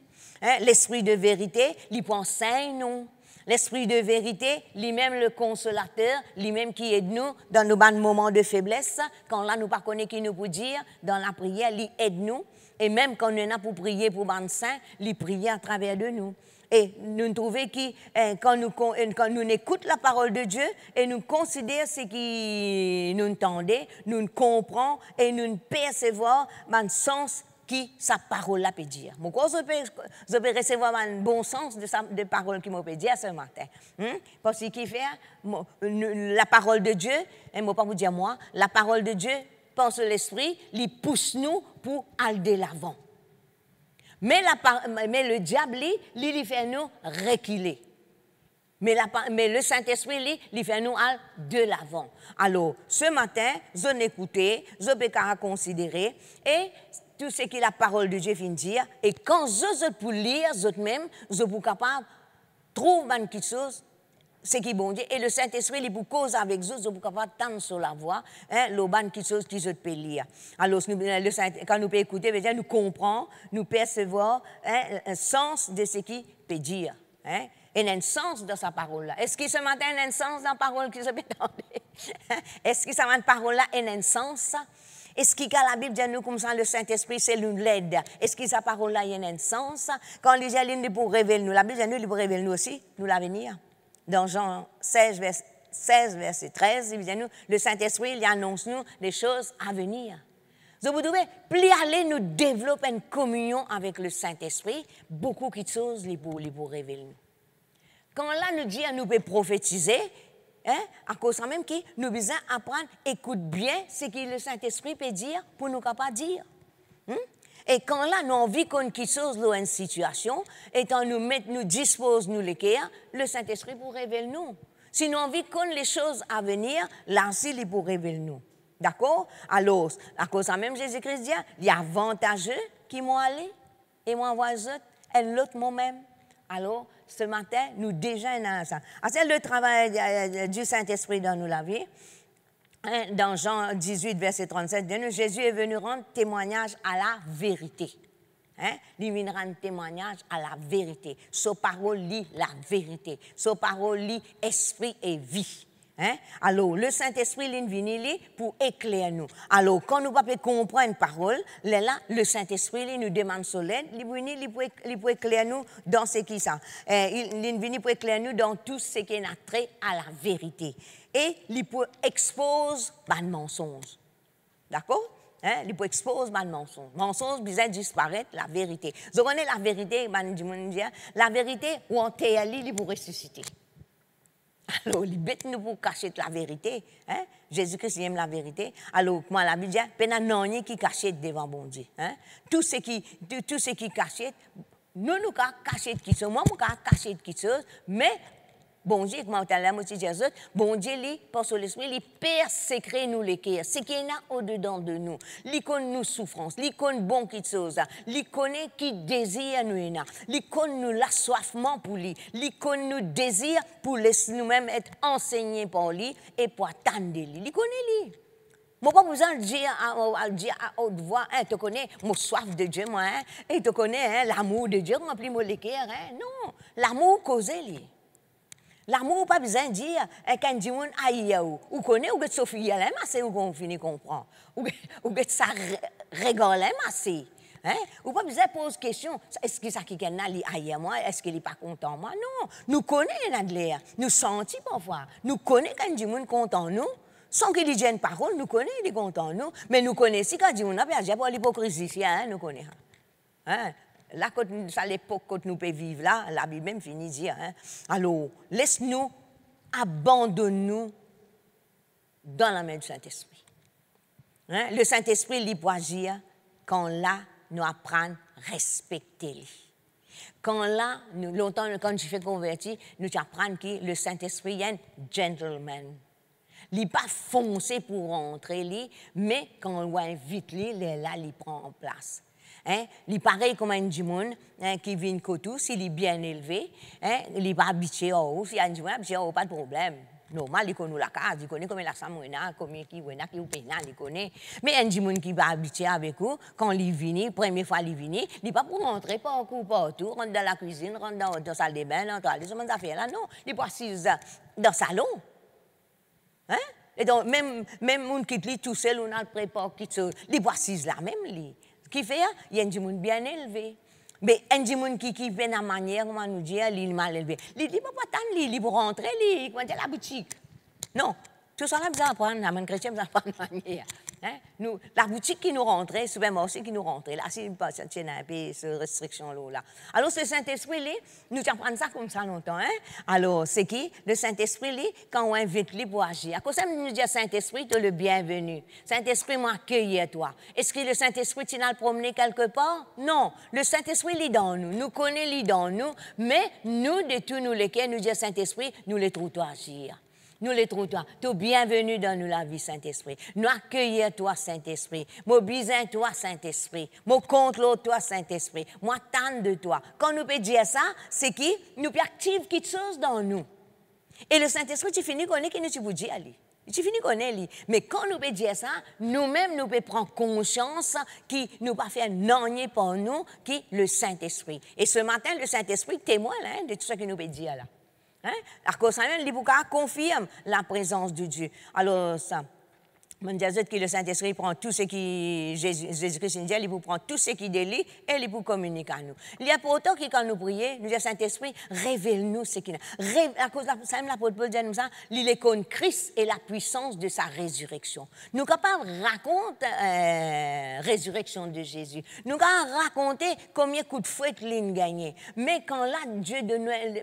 L'esprit de vérité, il pour enseigner nous. L'esprit de vérité, lui-même le consolateur, lui-même qui aide nous dans nos moments de faiblesse, quand là, nous ne connaissons pas qui nous peut dire, dans la prière, il aide nous. Et même quand nous avons pour prier pour les saints, il prie à travers de nous. Et nous trouvons que quand nous écoutons la parole de Dieu et nous considérons ce qui nous entendons, nous comprenons et nous percevons le sens qui sa parole peut dire. Pourquoi je peux recevoir un bon sens de parole qui m'a peut dire ce matin? Parce qu'il fait la parole de Dieu, et je ne vais pas vous dire moi, la parole de Dieu, par l'esprit, il pousse nous pour aller de l'avant. Mais le diable, il fait nous reculer. Mais le Saint-Esprit, il fait nous aller de l'avant. Alors, ce matin, je n'écoutais, je peux considérer, et tout ce que la parole de Dieu vient dire, et quand je peux lire, je-même, je peux capable de trouver quelque chose, c'est qui bon Dieu, et le Saint-Esprit, il peut causer avec vous, je peux capable de tendre sur la voix, le ban quelque chose qui je peux lire. Alors, quand nous pouvons écouter, nous comprenons, nous percevons un sens de ce qu'il peut dire. Et un sens dans sa parole-là. Est-ce que ce matin, il y a un sens dans la parole que je peux entendre? Est-ce que cette parole-là a un sens? Est-ce que quand la Bible dit nous comme ça, le Saint-Esprit, c'est nous l'aide? Est-ce que sa parole-là a un sens? Quand les gens disent pour révéler nous, la Bible dit nous, il pour révéler nous aussi, nous l'avenir. Dans Jean 16, verset 13, il dit nous, le Saint-Esprit, il annonce nous des choses à venir. Donc, vous devez plus aller nous développer une communion avec le Saint-Esprit, beaucoup de choses les pour révéler nous. Quand là, nous dit nous pouvons prophétiser, à cause de même que nous devons apprendre, écoute bien ce que le Saint-Esprit peut dire pour nous capables de dire. Et quand là, nous envie qu'on quelque chose dans une situation, et quand nous dispose nous les cœurs, le Saint-Esprit pour révéler nous. Si nous envie qu'on les choses à venir, là aussi, il pour révéler nous. D'accord? Alors, à cause de même Jésus-Christ dit, il y a avantageux qui m'ont allé, et moi envoie eux, et l'autre moi-même. Alors, ce matin, nous déjà dans ça. C'est le travail du Saint-Esprit dans nous la vie. dans Jean 18, verset 37, Jésus est venu rendre témoignage à la vérité. Il vient rendre témoignage à la vérité. Sa parole lit la vérité. Sa parole lit esprit et vie. Alors, le Saint-Esprit est venu pour éclairer nous. Alors, quand nous ne pouvons pas comprendre une parole, là, le Saint-Esprit nous demande solide, il est venu pour éclairer nous dans ce qui ça. Il est venu pour éclairer nous dans tout ce qui est trait à la vérité. Et il peut exposer le mensonge. D'accord? Il peut exposer le mensonge. Le mensonge, besoin de disparaître, la vérité. Vous connaissez la vérité, la vérité, où on est allé, il peut ressusciter. Alors, il bête nous pour cacher la vérité. Jésus-Christ aime la vérité. Alors, moi, la Bible dit, il n'y a rien qui cache devant bon Dieu. Tout ce qui cache, nous cachons qui chose. Moi, je cache qui chose, mais bon Dieu, comme on a dit, bon Dieu, par son esprit, il persécrète nous les cœurs. Ce qui est là au-dedans de nous. Il connaît nos souffrances, il connaît bon qui chose, il connaît qui désire nous, il connaît nous l'assoiffement pour lui, il connaît nous désir pour laisser nous-mêmes être enseignés par lui et pour attendre lui. Il connaît lui. Moi, pas besoin de dire à haute voix, tu connais mon soif de Dieu, moi, et tu connais l'amour de Dieu, remplit mon cœur. Non, l'amour causé lui. L'amour, pas besoin de dire, quand dit on aïe ou connaît ou que Sophie elle aime assez ou qu'on finit comprendre ou que ça rigole assez. Ou pas besoin de poser question, est-ce que ça qui est aïe moi, est-ce qu'il n'est pas content moi? Non, nous connaissons de l'air, nous sentons parfois, nous connaissons quand dit on content nous, sans qu'il dise une parole, nous connaissons il est content nous, mais nous connaissons quand dit on a bien pas l'hypocrisie, nous connaissons. Là, à l'époque que nous pouvons vivre là, la Bible même finit de dire, alors, laisse-nous, abandonne-nous dans la main du Saint-Esprit. Le Saint-Esprit, il peut agir quand là, nous apprenons à respecter lui. Quand là, longtemps, quand je fais convertir, nous apprenons que le Saint-Esprit est un gentleman. Il n'est pas foncé pour rentrer, mais quand on invite lui, là, il prend en place. Il est pareil comme un monde qui vient de Cotou, s'il est bien élevé, il n'est pas habitué au haut, s'il y a un monde habitué au haut, pas de problème. Normal, il connaît la case, il connaît comment la samouina, combien qui ou pénal, il connaît. Mais un monde qui va habitué avec vous, quand il vient, première fois il vient, il n'est pas pour rentrer partout, rentrer dans la cuisine, rentrer dans la salle de bain, dans les affaires là, non. Il n'est pas assis dans le salon. Et donc, même on quitte lui tout seul, on a le préparé, il n'est pas assis là, même lui. Qui fait, il y a un monde bien élevé. Mais un monde qui vient de la manière, comment nous dire, il est mal élevé. Il dit, pas tant, il pour rentrer, il va à la boutique. Non, tout ça, on a besoin d'apprendre, la chrétienne, besoin d'apprendre la manière. Nous, la boutique qui nous rentrait, c'est bien aussi qui nous rentrait. Là, c'est pas ça, c'est un peu cette restriction-là. Alors, ce Saint-Esprit, nous apprenons ça comme ça longtemps. Alors, c'est qui? Le Saint-Esprit, quand on invite lui pour agir. À cause de ça, nous disons, Saint-Esprit, tu es le bienvenu. Saint-Esprit m'a accueilli à toi. Est-ce que le Saint-Esprit, tu l'as promené quelque part? Non. Le Saint-Esprit, il est dans nous. Nous connaissons, il est dans nous. Mais nous, de tous nous lesquels, nous disons, Saint-Esprit, nous les trouvons agir. Nous les trouvons, tu es bienvenue dans nous la vie, Saint-Esprit. Nous accueillons toi, Saint-Esprit. Moi, bisons toi, Saint-Esprit. Moi, contre toi, Saint-Esprit. Moi, tente de toi. Quand nous pouvons dire ça, c'est qui? Nous pouvons activer quelque chose dans nous. Et le Saint-Esprit, tu finis connaître qui nous tu peux dire lui. Tu finis connaître lui. Mais quand nous pouvons dire ça, nous-mêmes, nous pouvons prendre conscience qui nous pas faire non pour nous, qui le Saint-Esprit. Et ce matin, le Saint-Esprit témoigne de tout ce que nous pouvons dire là. À cause de ça, il confirme la présence de Dieu. Alors, ça. Je disais que le Saint-Esprit prend tout ce qui, Jésus-Christ dit, il prend tout ce qui délie et il vous communique à nous. Il y a pourtant que quand nous prions, nous disons, Saint-Esprit, révèle-nous ce qu'il a. À cause de ça, l'apôtre Paul dit nous ça, il connaît Christ et la puissance de sa résurrection. Nous sommes capables de raconter la résurrection de Jésus. Nous sommes capables de raconter combien de coups de fouet il a gagné. Mais quand là, Dieu,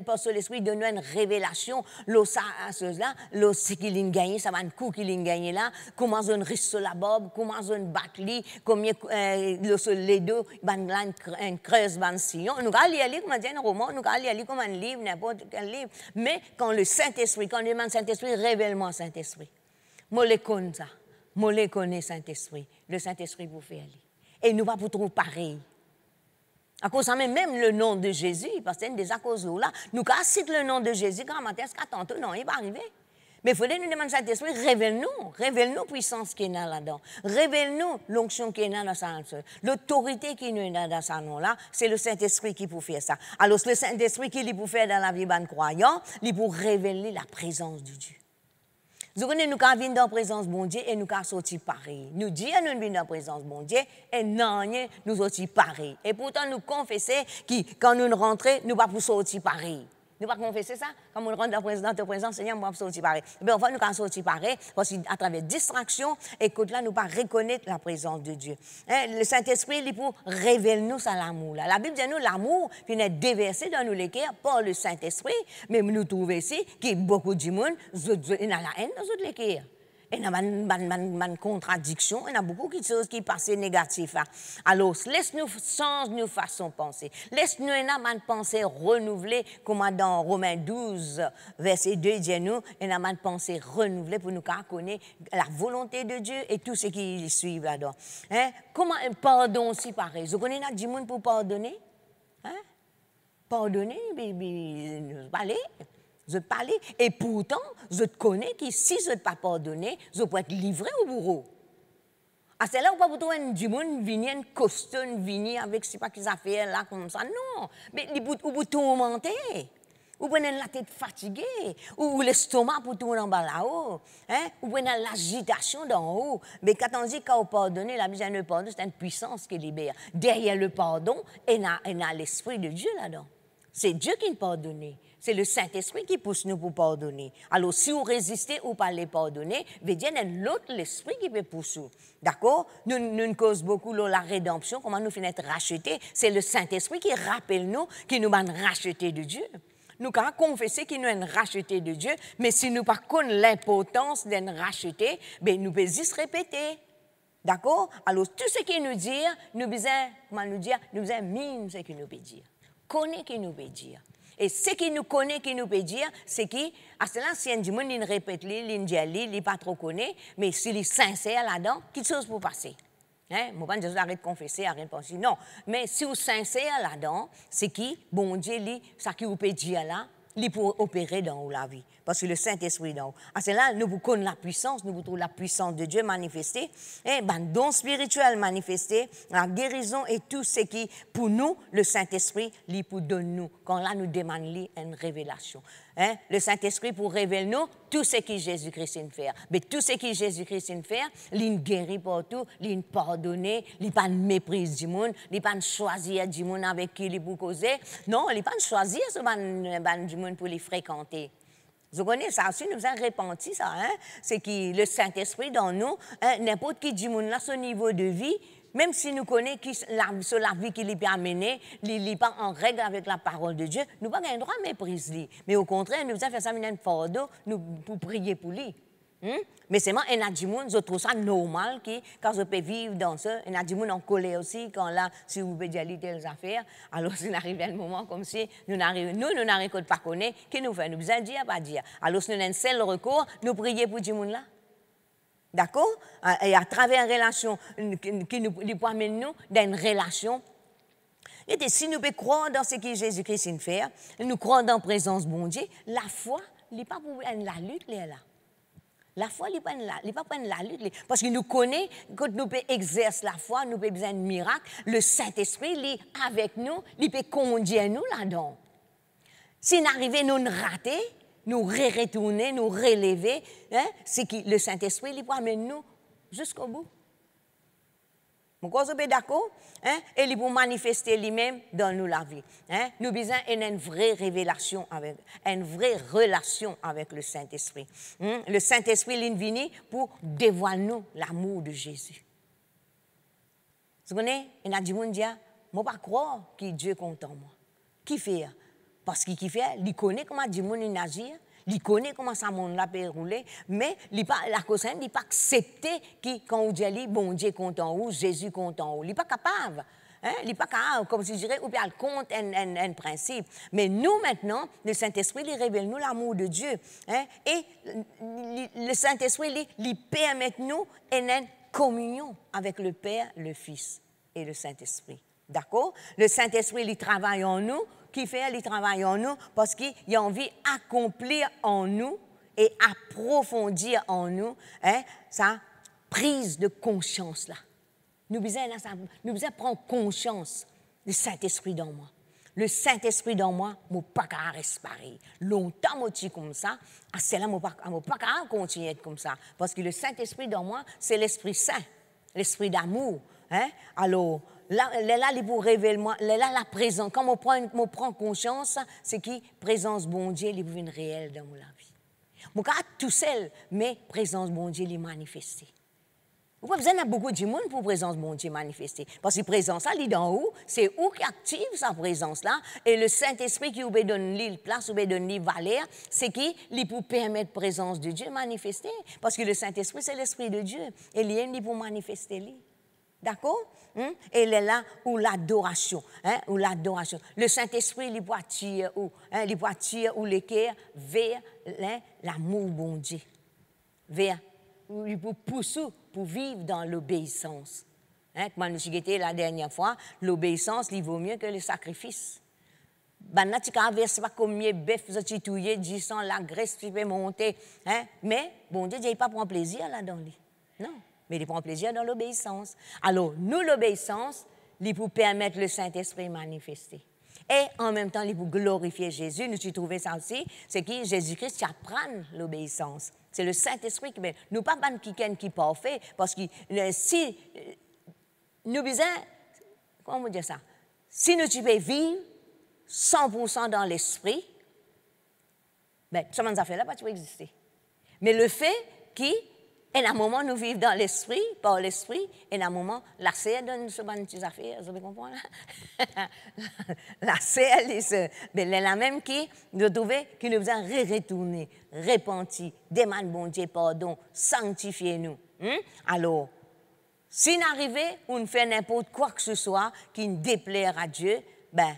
par son esprit, donne une révélation, ce qu'il a gagné, ça va un coup qu'il a gagné là, comment on reste sur la bobe, comment on bat lui, combien les deux, un creuse, un sillon. Nous allons lire comme un roman, nous allons lire comme un livre, n'importe quel livre. Mais quand le Saint-Esprit, quand on demande Saint-Esprit, révèle-moi Saint-Esprit. Moi, je connais ça. Moi, je connais Saint-Esprit. Le Saint-Esprit vous fait aller. Et nous ne pas pour trouver pareil. À cause de même le nom de Jésus, parce que c'est des à cause là, nous avons cité le nom de Jésus, quand matin, tantôt, non, il va arriver. Mais il faudrait nous demander Saint-Esprit, révèle-nous puissance qui est là-dedans. Révèle-nous l'onction qui est dans ça. L'autorité qui est dans ce nom-là, c'est le Saint-Esprit qui peut faire ça. Alors, le Saint-Esprit qui peut faire dans la vie d'un croyant, il peut révéler la présence de Dieu. Nous venons dans la présence de Dieu et nous sommes sortis pareil. Nous disons que nous venons dans la présence de Dieu et nous sortis pareil. Et pourtant, nous confessons que quand nous rentrons, nous ne pouvons pas sortir pareil. Nous ne pouvons pas confesser ça. Quand nous rentrons dans ta présence, Seigneur, nous ne pouvons pas sortir pareil. Mais enfin, nous sommes sortis pareil parce qu'à travers distraction, écoute là, nous ne pouvons pas reconnaître la présence de Dieu. Le Saint-Esprit, il pour révéler nous ça l'amour. La Bible dit nous l'amour qui est déversé dans nous les cœurs par le Saint-Esprit. Mais nous trouvons ici qu'il y a beaucoup de monde, ils ont la haine dans les cœurs. Il y a une contradiction, il y a beaucoup de choses qui passent négatives. Alors, laisse-nous changer nos façons de penser. Laisse-nous une pensée renouvelée, comme dans Romains 12, verset 2, dit-nous, une pensée renouvelée pour nous connaître la volonté de Dieu et tout ce qui suit là-dedans. Hein? Comment un pardon aussi pareil? Vous connaissez du monde pour pardonner? Hein? Pardonner, allez. Je parle, et pourtant, je te connais que si je ne pas pardonné, je peux être livré au bourreau. À celle-là, on ne peut pas trouver du monde venir, un costume, venir avec, je ne sais pas qu'ils affaires là, comme ça. Non, mais il peut tourmenter. Ou bien la tête fatiguée, ou l'estomac pour tourner en bas là-haut, hein? Ou bien l'agitation d'en haut. Mais quand on dit qu'on pardonne, la mise en pardon, c'est une puissance qui libère. Derrière le pardon, il y a l'Esprit de Dieu là-dedans. C'est Dieu qui nous pardonne. C'est le Saint-Esprit qui pousse nous pour pardonner. Alors, si vous résistez ou pas les pardonner, veut dire que l'autre, l'Esprit qui peut pousser. D'accord? Nous causons beaucoup la rédemption, comment nous finissons racheter. C'est le Saint-Esprit qui rappelle nous, qui nous a racheté de Dieu. Nous avons confessé qu'il nous a racheté de Dieu, mais si nous ne connaissons pas l'importance d'être racheté, ben nous pouvons juste répéter. D'accord? Alors, tout ce qu'il nous dit, nous devons mine ce qu'il nous peut dire. Connaît ce qu'il nous peut dire. Et ce qui nous connaît, qui nous peut dire, c'est que, à cela, si un monde, il répète, il dit, il n'est pas trop connaît, mais s'il est sincère là-dedans, quelque chose pour passer. Hein? Moi, je ne vais arrêter de confesser, arrête de penser. Non, mais si vous êtes sincère là-dedans, c'est qui, bon Dieu, ça qui vous peut dire là, il pour opérer dans la vie. Parce que le Saint-Esprit dans à cela, nous vous connaissons la puissance, nous vous trouvons la puissance de Dieu manifestée, et don spirituel manifesté, la guérison et tout ce qui, pour nous, le Saint-Esprit, lui pour donner nous. Quand là, nous demandons une révélation. Hein? Le Saint-Esprit pour révéler nous tout ce que Jésus-Christ fait. Mais tout ce que Jésus-Christ fait, il guérit partout, il pardonne, il pas méprise du monde, il pas choisir du monde avec qui il peut causer. Non, il pas choisir ce du monde pour les fréquenter. Vous connaissez ça aussi, nous avons répandu ça. Hein? C'est que le Saint-Esprit dans nous, n'importe qui du monde là, son niveau de vie, même si nous connaissons sur la vie qu'il est amené, il n'est pas en règle avec la parole de Dieu, nous n'avons pas le droit de mépriser. Mais au contraire, nous avons fait ça avec un fardeau pour prier pour lui. Mais c'est moi, il y a du monde, je trouve ça normal que quand je peux vivre dans ça, il y a du monde en colère aussi, quand là, si vous pouvez dire telles affaires, alors s'il arrive un moment comme si nous n'arrivons pas à connaître, qu'est-ce que nous faisons? Nous besoin de dire, pas dire. Alors si nous avons un seul recours, nous prions pour du monde là. D'accord? Et à travers une relation qui nous amène nous dans une relation. Et si nous pouvons croire dans ce que Jésus-Christ fait, nous croyons dans la présence de Dieu, la foi, il n'est pas pour la lutte là. La foi, il n'est pas pour la lutte. Parce que nous connaissons, quand nous pouvons exercer la foi, nous avons besoin de miracles. Le Saint-Esprit, il est avec nous, il peut conduire nous là-dedans. Si nous arrivons à nous rater, nous retourner, nous relever, hein, c'est que le Saint-Esprit, il peut amener nous jusqu'au bout. Vous êtes d'accord? Hein? Et il peut manifester lui-même dans nous la vie. Hein? Nous avons besoin d'une vraie révélation, une vraie relation avec le Saint-Esprit. Le Saint-Esprit il est venu pour dévoiler nous l'amour de Jésus. Vous connaissez? Il y a des gens qui disent, je ne peux pas croire que Dieu est content de moi. Qui fait? Parce qu'il fait, il connaît comment Dieu agit. Il connaît comment ça monde peut rouler, mais la cause n'est pas accepté que quand on dit bon Dieu content ou Jésus content ou, il n'est pas capable. Hein? Il n'est pas capable, comme si je dirais, ou bien il compte un principe. Mais nous maintenant, le Saint-Esprit il révèle nous l'amour de Dieu, hein? Et le Saint-Esprit il permet nous une communion avec le Père, le Fils et le Saint-Esprit. D'accord? Le Saint-Esprit il travaille en nous. Qui fait, il travaille en nous parce qu'il a envie d'accomplir en nous et approfondir en nous sa prise de conscience là. Nous besoin prendre conscience du Saint-Esprit dans moi. Le Saint-Esprit dans moi, je ne peux pas respirer. Longtemps, je suis comme ça, c'est là je ne peux pas continuer comme ça. Parce que le Saint-Esprit dans moi, c'est l'Esprit Saint, l'Esprit d'amour. Alors, là, il pour révéler moi, là, la présence. Quand je prends conscience, c'est que la présence de bon Dieu, est une réelle dans ma vie. Je ne peux pas tout seul, mais la présence de bon Dieu est manifestée. Vous avez besoin de beaucoup de monde pour la présence de mon Dieu manifester. Parce que la présence, là, elle est dans où? C'est où qui active sa présence-là. Et le Saint-Esprit qui vous donne l'île place, vous donne l'île valeur, c'est qui pour permettre la présence de Dieu manifester. Parce que le Saint-Esprit, c'est l'Esprit de Dieu. Et il est pour manifester. D'accord? Et il est là où l'adoration. Où l'adoration. Le Saint-Esprit, il peut attirer où le cœur vers l'amour bon Dieu. Vers, il peut pousser pour vivre dans l'obéissance. Comme nous avons dit la dernière fois, l'obéissance, il vaut mieux que le sacrifice. Maintenant, tu ne sais pas combien de bœufs tu as tué, 10 ans, la graisse, tu peux monter. Mais, bon Dieu, il ne pas prendre plaisir là-dedans. Non, mais il prend plaisir dans l'obéissance. Alors, nous, l'obéissance, il peut permettre le Saint-Esprit de manifester. Et en même temps, il peut glorifier Jésus. Nous avons trouvé ça aussi, c'est que Jésus-Christ apprend l'obéissance. C'est le Saint-Esprit qui... Nous ne pas quelqu'un qui est parfait, parce que si nous besoin... Comment on dit ça? Si nous pouvons vivre 100% dans l'esprit, ben, ce genre d'affaires-là ne peut pas exister. Mais le fait qu'il y a un moment nous vivons dans l'esprit, par l'esprit, et un moment, la serre donne ce genre d'affaires, vous comprenez? La serre, c'est la même qui nous trouvons qui nous besoin retourner, repentir, demander bon Dieu pardon, sanctifier nous. Alors, si nous arrivons, on fait n'importe quoi que ce soit qui ne déplaire à Dieu, ben,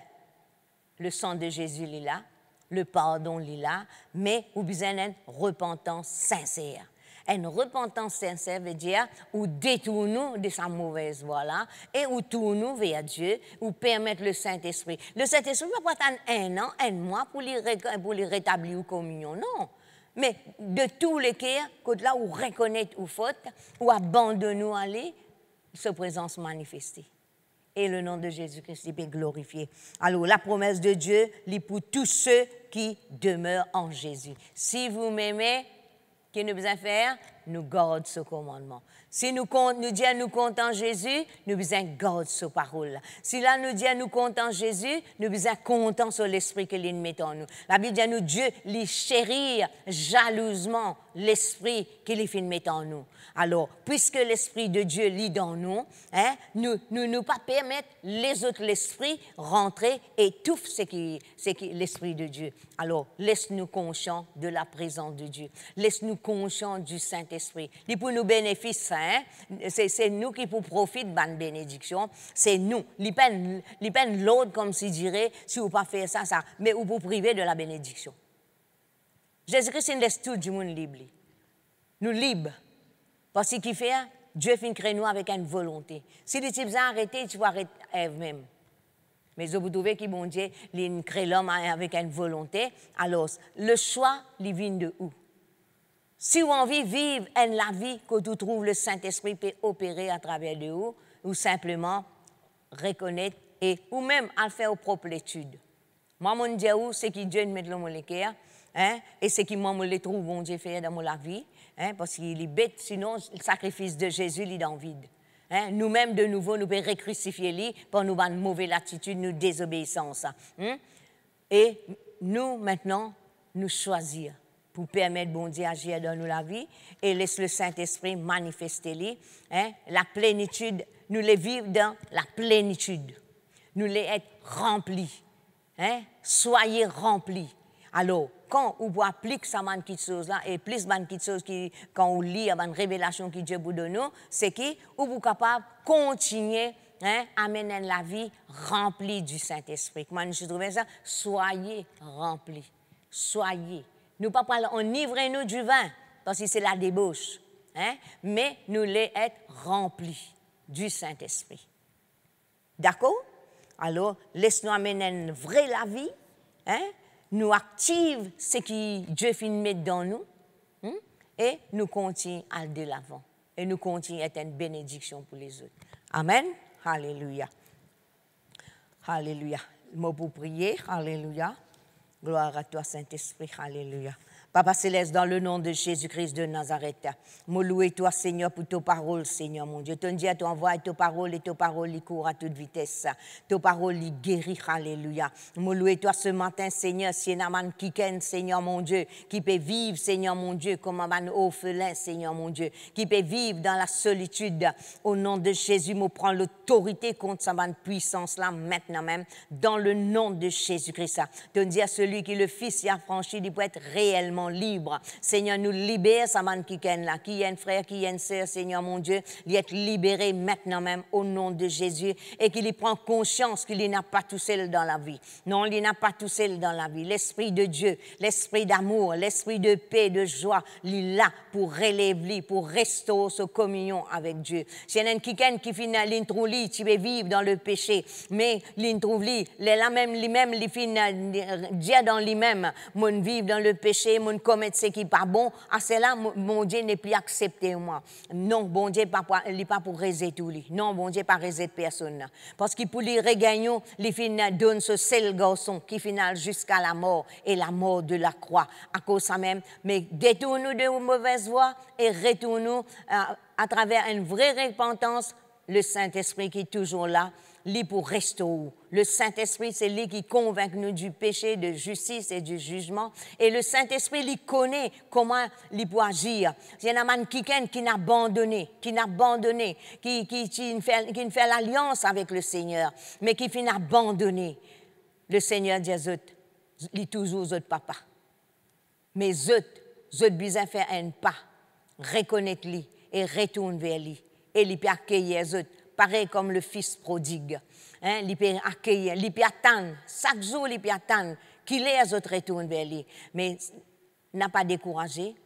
le sang de Jésus est là, le pardon est là, mais vous avez besoin d'une repentance sincère. Une repentance sincère veut dire ou détourne-nous de sa mauvaise voie-là et ou tourne-nous vers Dieu ou permettre le Saint-Esprit. Le Saint-Esprit ne va pas attendre 1 an, 1 mois pour les rétablir en communion, non. Mais de tous les cas, quand là où reconnaître ou faute, ou abandonner aller, sa présence manifestée. Et le nom de Jésus-Christ est glorifié. Alors, la promesse de Dieu, est pour tous ceux qui demeurent en Jésus. Si vous m'aimez, qu'est-ce que nous devons faire? Nous gardons ce commandement. Si nous disons nous comptons Jésus, nous devons garder sa parole. Si là nous disons nous comptons Jésus, nous devons compter sur l'esprit que l'il met en nous. La Bible dit à nous, Dieu lui chérir jalousement l'esprit qu'il fait mettre en nous. Alors, puisque l'esprit de Dieu lit dans nous, nous pas permettre les autres l'esprit rentrer et étouffer ce qui l'esprit de Dieu. Alors, laisse-nous conscients de la présence de Dieu. Laisse-nous conscients du Saint-Esprit. Et pour nos bénéfices, c'est nous qui pour profiter de la bénédiction. C'est nous. Il peine l'autre comme s'il dirait, si vous ne pas faire ça, mais vous pour priver de la bénédiction. Jésus-Christ laisse tout le monde libre. Nous libres. Parce qu'il fait, Dieu fait créer nous avec une volonté. Si les types arrêtés, tu vas arrêter eux-mêmes. Mais vous trouvez que bon Dieu, il crée l'homme avec une volonté. Alors, le choix, il vient de où? Si vous avez envie de vivre la vie que vous trouvez le Saint-Esprit peut opérer à travers de vous, ou simplement reconnaître ou même à le faire aux propres études. Moi, je dis c'est que Dieu met l'homme au cœur, et c'est que moi, je le trouve bon Dieu fait dans ma vie, parce qu'il est bête, sinon le sacrifice de Jésus il est dans le vide. Nous-mêmes, de nouveau, nous pouvons recrucifier lui pour nous avoir une mauvaise attitude, nous désobéissance. Et nous, maintenant, nous choisir pour permettre bon Dieu d'agir dans nous la vie et laisse le Saint-Esprit manifester lui. La plénitude, nous les vivre dans la plénitude. Nous les être remplis. Soyez remplis. Alors, quand on applique ça, là, et plus de choses qui, quand on lit une révélation que Dieu vous donne, c'est que vous êtes capable de continuer à mener la vie remplie du Saint-Esprit. Comment je trouve ça? Soyez remplis. Soyez. Nous pas parler, enivrez-nous du vin, parce que c'est la débauche. Mais nous les être remplis du Saint-Esprit. D'accord? Alors, laisse-nous amener une vraie la vie, nous active ce que Dieu fait mettre dans nous, Et nous continuons à aller de l'avant. Et nous continuons à être une bénédiction pour les autres. Amen. Alléluia. Alléluia. Le mot pour prier. Alléluia. Gloire à toi, Saint-Esprit. Alléluia. Papa Céleste, dans le nom de Jésus-Christ de Nazareth, me louer toi, Seigneur, pour tes paroles, Seigneur, mon Dieu. Ton Dieu, tu envoies tes paroles et tes paroles, ils courent à toute vitesse. Tes paroles, ils guérissent. Alléluia. Me louer toi ce matin, Seigneur, si y a un kiken, Seigneur, mon Dieu, qui peut vivre, Seigneur, mon Dieu, comme un orphelin, Seigneur, mon Dieu, qui peut vivre dans la solitude. Au nom de Jésus, me prends l'autorité contre sa puissance-là, maintenant même, dans le nom de Jésus-Christ. Ton Dieu, celui qui le Fils y a franchi, il peut être réellement libre. Seigneur, nous libère sa man qui est là, qui est un frère, qui est une sœur, Seigneur mon Dieu, il est libéré maintenant même au nom de Jésus et qu'il y prend conscience qu'il n'a pas tout seul dans la vie. Non, il n'a pas tout seul dans la vie. L'Esprit de Dieu, l'Esprit d'amour, l'Esprit de paix, de joie, il est là pour relever, pour restaurer sa communion avec Dieu. C'est un quelqu'un qui finit l'introuli, tu veux vivre dans le péché, mais l'introuli, lui-même, il finit dire dans lui-même, mon vivre dans le péché, mon commettre ce qui n'est pas bon, à cela, mon Dieu n'est plus accepté moi. Non, bon Dieu n'est pas pour raiser tout lui. Non, bon Dieu pas raiser personne. Parce qu'il pour lui regagner, il finit donne ce seul garçon qui finit jusqu'à la mort et la mort de la croix. À cause de ça même, mais détourne-nous de mauvaises voies et retourne-nous à travers une vraie repentance, le Saint-Esprit qui est toujours là, lui pour restaurer. Le Saint-Esprit, c'est lui qui convainc nous du péché, de justice et du jugement. Et le Saint-Esprit, il connaît comment il peut agir. C'est un man qui n'a abandonné, qui ne fait l'alliance avec le Seigneur, mais qui finit abandonné. Le Seigneur dit aux autres, il toujours aux autres papa. Mais autres besoin faire un pas, reconnaître-lui et retourne vers lui. Et il peut accueillir les autres. Pareil comme le fils prodigue. Il peut accueillir, il peut attendre. Chaque jour, il peut attendre qu'il les autres retournent vers lui. Mais n'a pas découragé,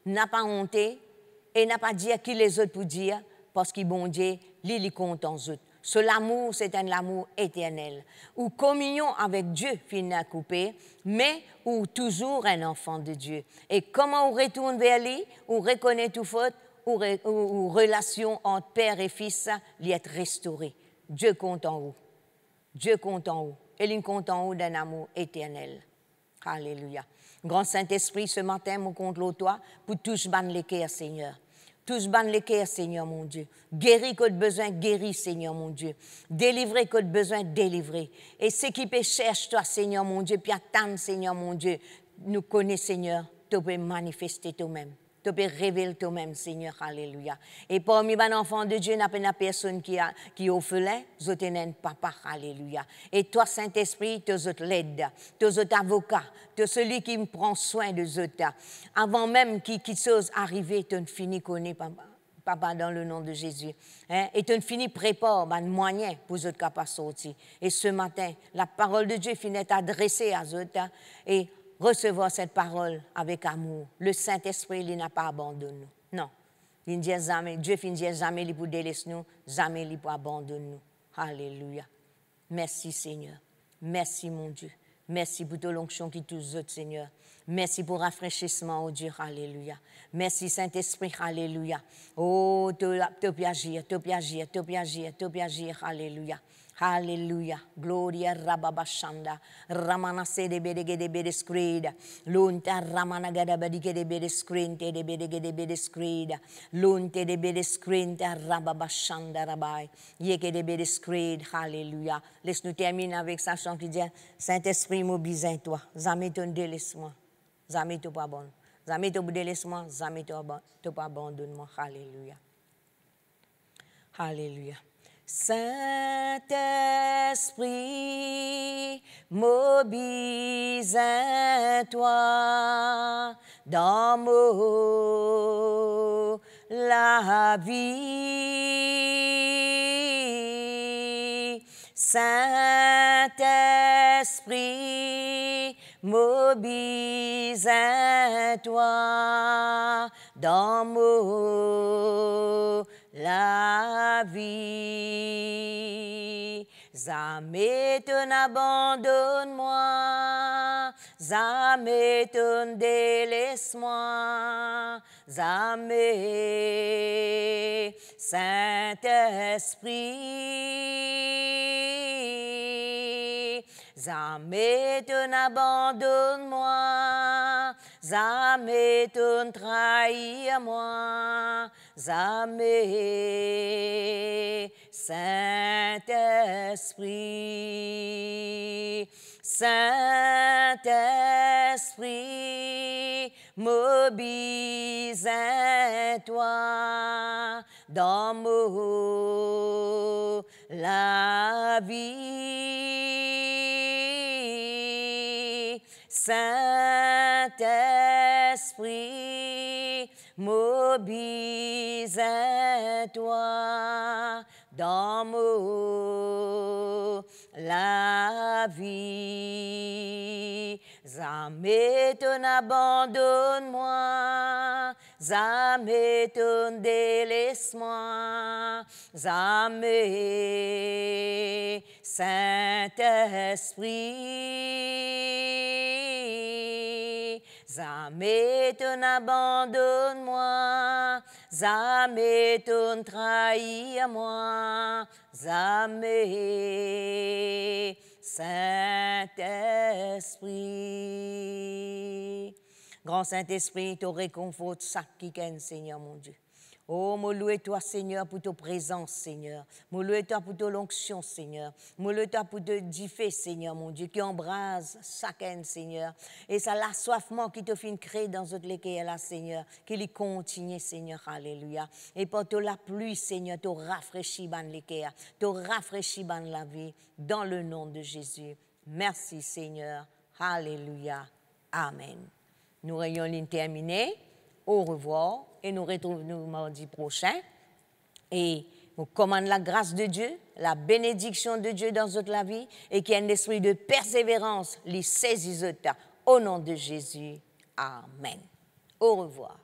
n'a pas honté et n'a pas dit à qui les autres pour dire, parce qu'il bon Dieu, il compte en eux. Ce l'amour, c'est un amour éternel. Ou communion avec Dieu, finit à couper, mais ou toujours un enfant de Dieu. Et comment on retourne vers lui, on reconnaît tout faute, ou relation entre père et fils, lui être restaurée. Dieu compte en vous. Dieu compte en vous. Et il compte en vous d'un amour éternel. Alléluia. Grand Saint-Esprit, ce matin, nous compte toi pour tous ban les cœurs, Seigneur. Tous ban les cœurs, Seigneur mon Dieu. Guéris que besoin, guéris, Seigneur mon Dieu. Délivrer que besoin, délivrer. Et ce qui peut chercher toi, Seigneur mon Dieu, puis attendre, Seigneur mon Dieu, nous connaissons, Seigneur, tu peux manifester toi-même. Tu peux révéler toi-même, Seigneur, alléluia. Et parmi les enfants de Dieu, il n'y a pas personne qui est orphelin, vous êtes un papa, alléluia. Et toi, Saint-Esprit, tu es l'aide, tu es avocat, tu es celui qui me prend soin de autres. Avant même qu'il chose arriver, tu finis connaître, papa, dans le nom de Jésus. Et tu finis prépare un moyen pour les autres capables de sortir. Et ce matin, la parole de Dieu finit adressée à eux et recevoir cette parole avec amour. Le Saint-Esprit, il n'a pas abandonné nous. Non. Il dit jamais, Dieu ne dit jamais il pour délaisser nous, jamais il pour abandonner nous. Alléluia. Merci Seigneur. Merci mon Dieu. Merci pour ton onction qui touche autres, Seigneur. Merci pour rafraîchissement, oh Dieu. Alléluia. Merci Saint-Esprit. Alléluia. Oh, tu peux agir, tu peux agir, tu peux agir, tu peux agir. Alléluia. Alléluia. Gloria rababashanda. Ramana se de bedege de bedescreda. Lunta ramana gada badike de bedescrente de bedege de bedescreda. Lunte de bedescrenta rababashanda rabai. Yeke de bedescred. Alléluia. Laisse-nous terminer avec sa chant qui dit Saint-Esprit, mobilise toi. Jamais ton délaisse-moi. Jamais ton pas bon. Jamais ton délaisse-moi. Jamais ton pas abandonne-moi. Alléluia. Alléluia. Saint-Esprit, mobilise-toi dans la vie. Saint-Esprit, mobilise-toi dans la vie. Jamais te n'abandonne-moi, jamais ton délaisse-moi, jamais, Saint-Esprit, jamais ton abandonne-moi, jamais ton trahir-moi, jamais, Saint-Esprit, Saint-Esprit, mobise-toi dans la vie. Saint-Esprit, mobise-toi dans la vie. Jamais ton abandonne-moi, jamais ton délaisse-moi, jamais, Saint-Esprit, jamais ton abandonne-moi, jamais ton trahir-moi, jamais, Saint-Esprit. Grand Saint-Esprit, te réconforte chaque week-end, Seigneur mon Dieu. Oh, me louer toi, Seigneur, pour ta présence, Seigneur. Me louer toi pour ta l'onction, Seigneur. Me louer toi pour te differ, Seigneur, mon Dieu, qui embrase chacun, Seigneur. Et ça l'assoiffement qui te fait créer dans notre léquille, là, Seigneur, qui lui continue, Seigneur, alléluia. Et pour la pluie, Seigneur, te rafraîchit ban léquille, te rafraîchit ban la vie, dans le nom de Jésus. Merci, Seigneur. Alléluia. Amen. Nous ayons ligne terminée. Au revoir et nous retrouvons mardi prochain. Et nous commande la grâce de Dieu, la bénédiction de Dieu dans notre vie et qu'il y ait un esprit de persévérance, les saisissent au nom de Jésus. Amen. Au revoir.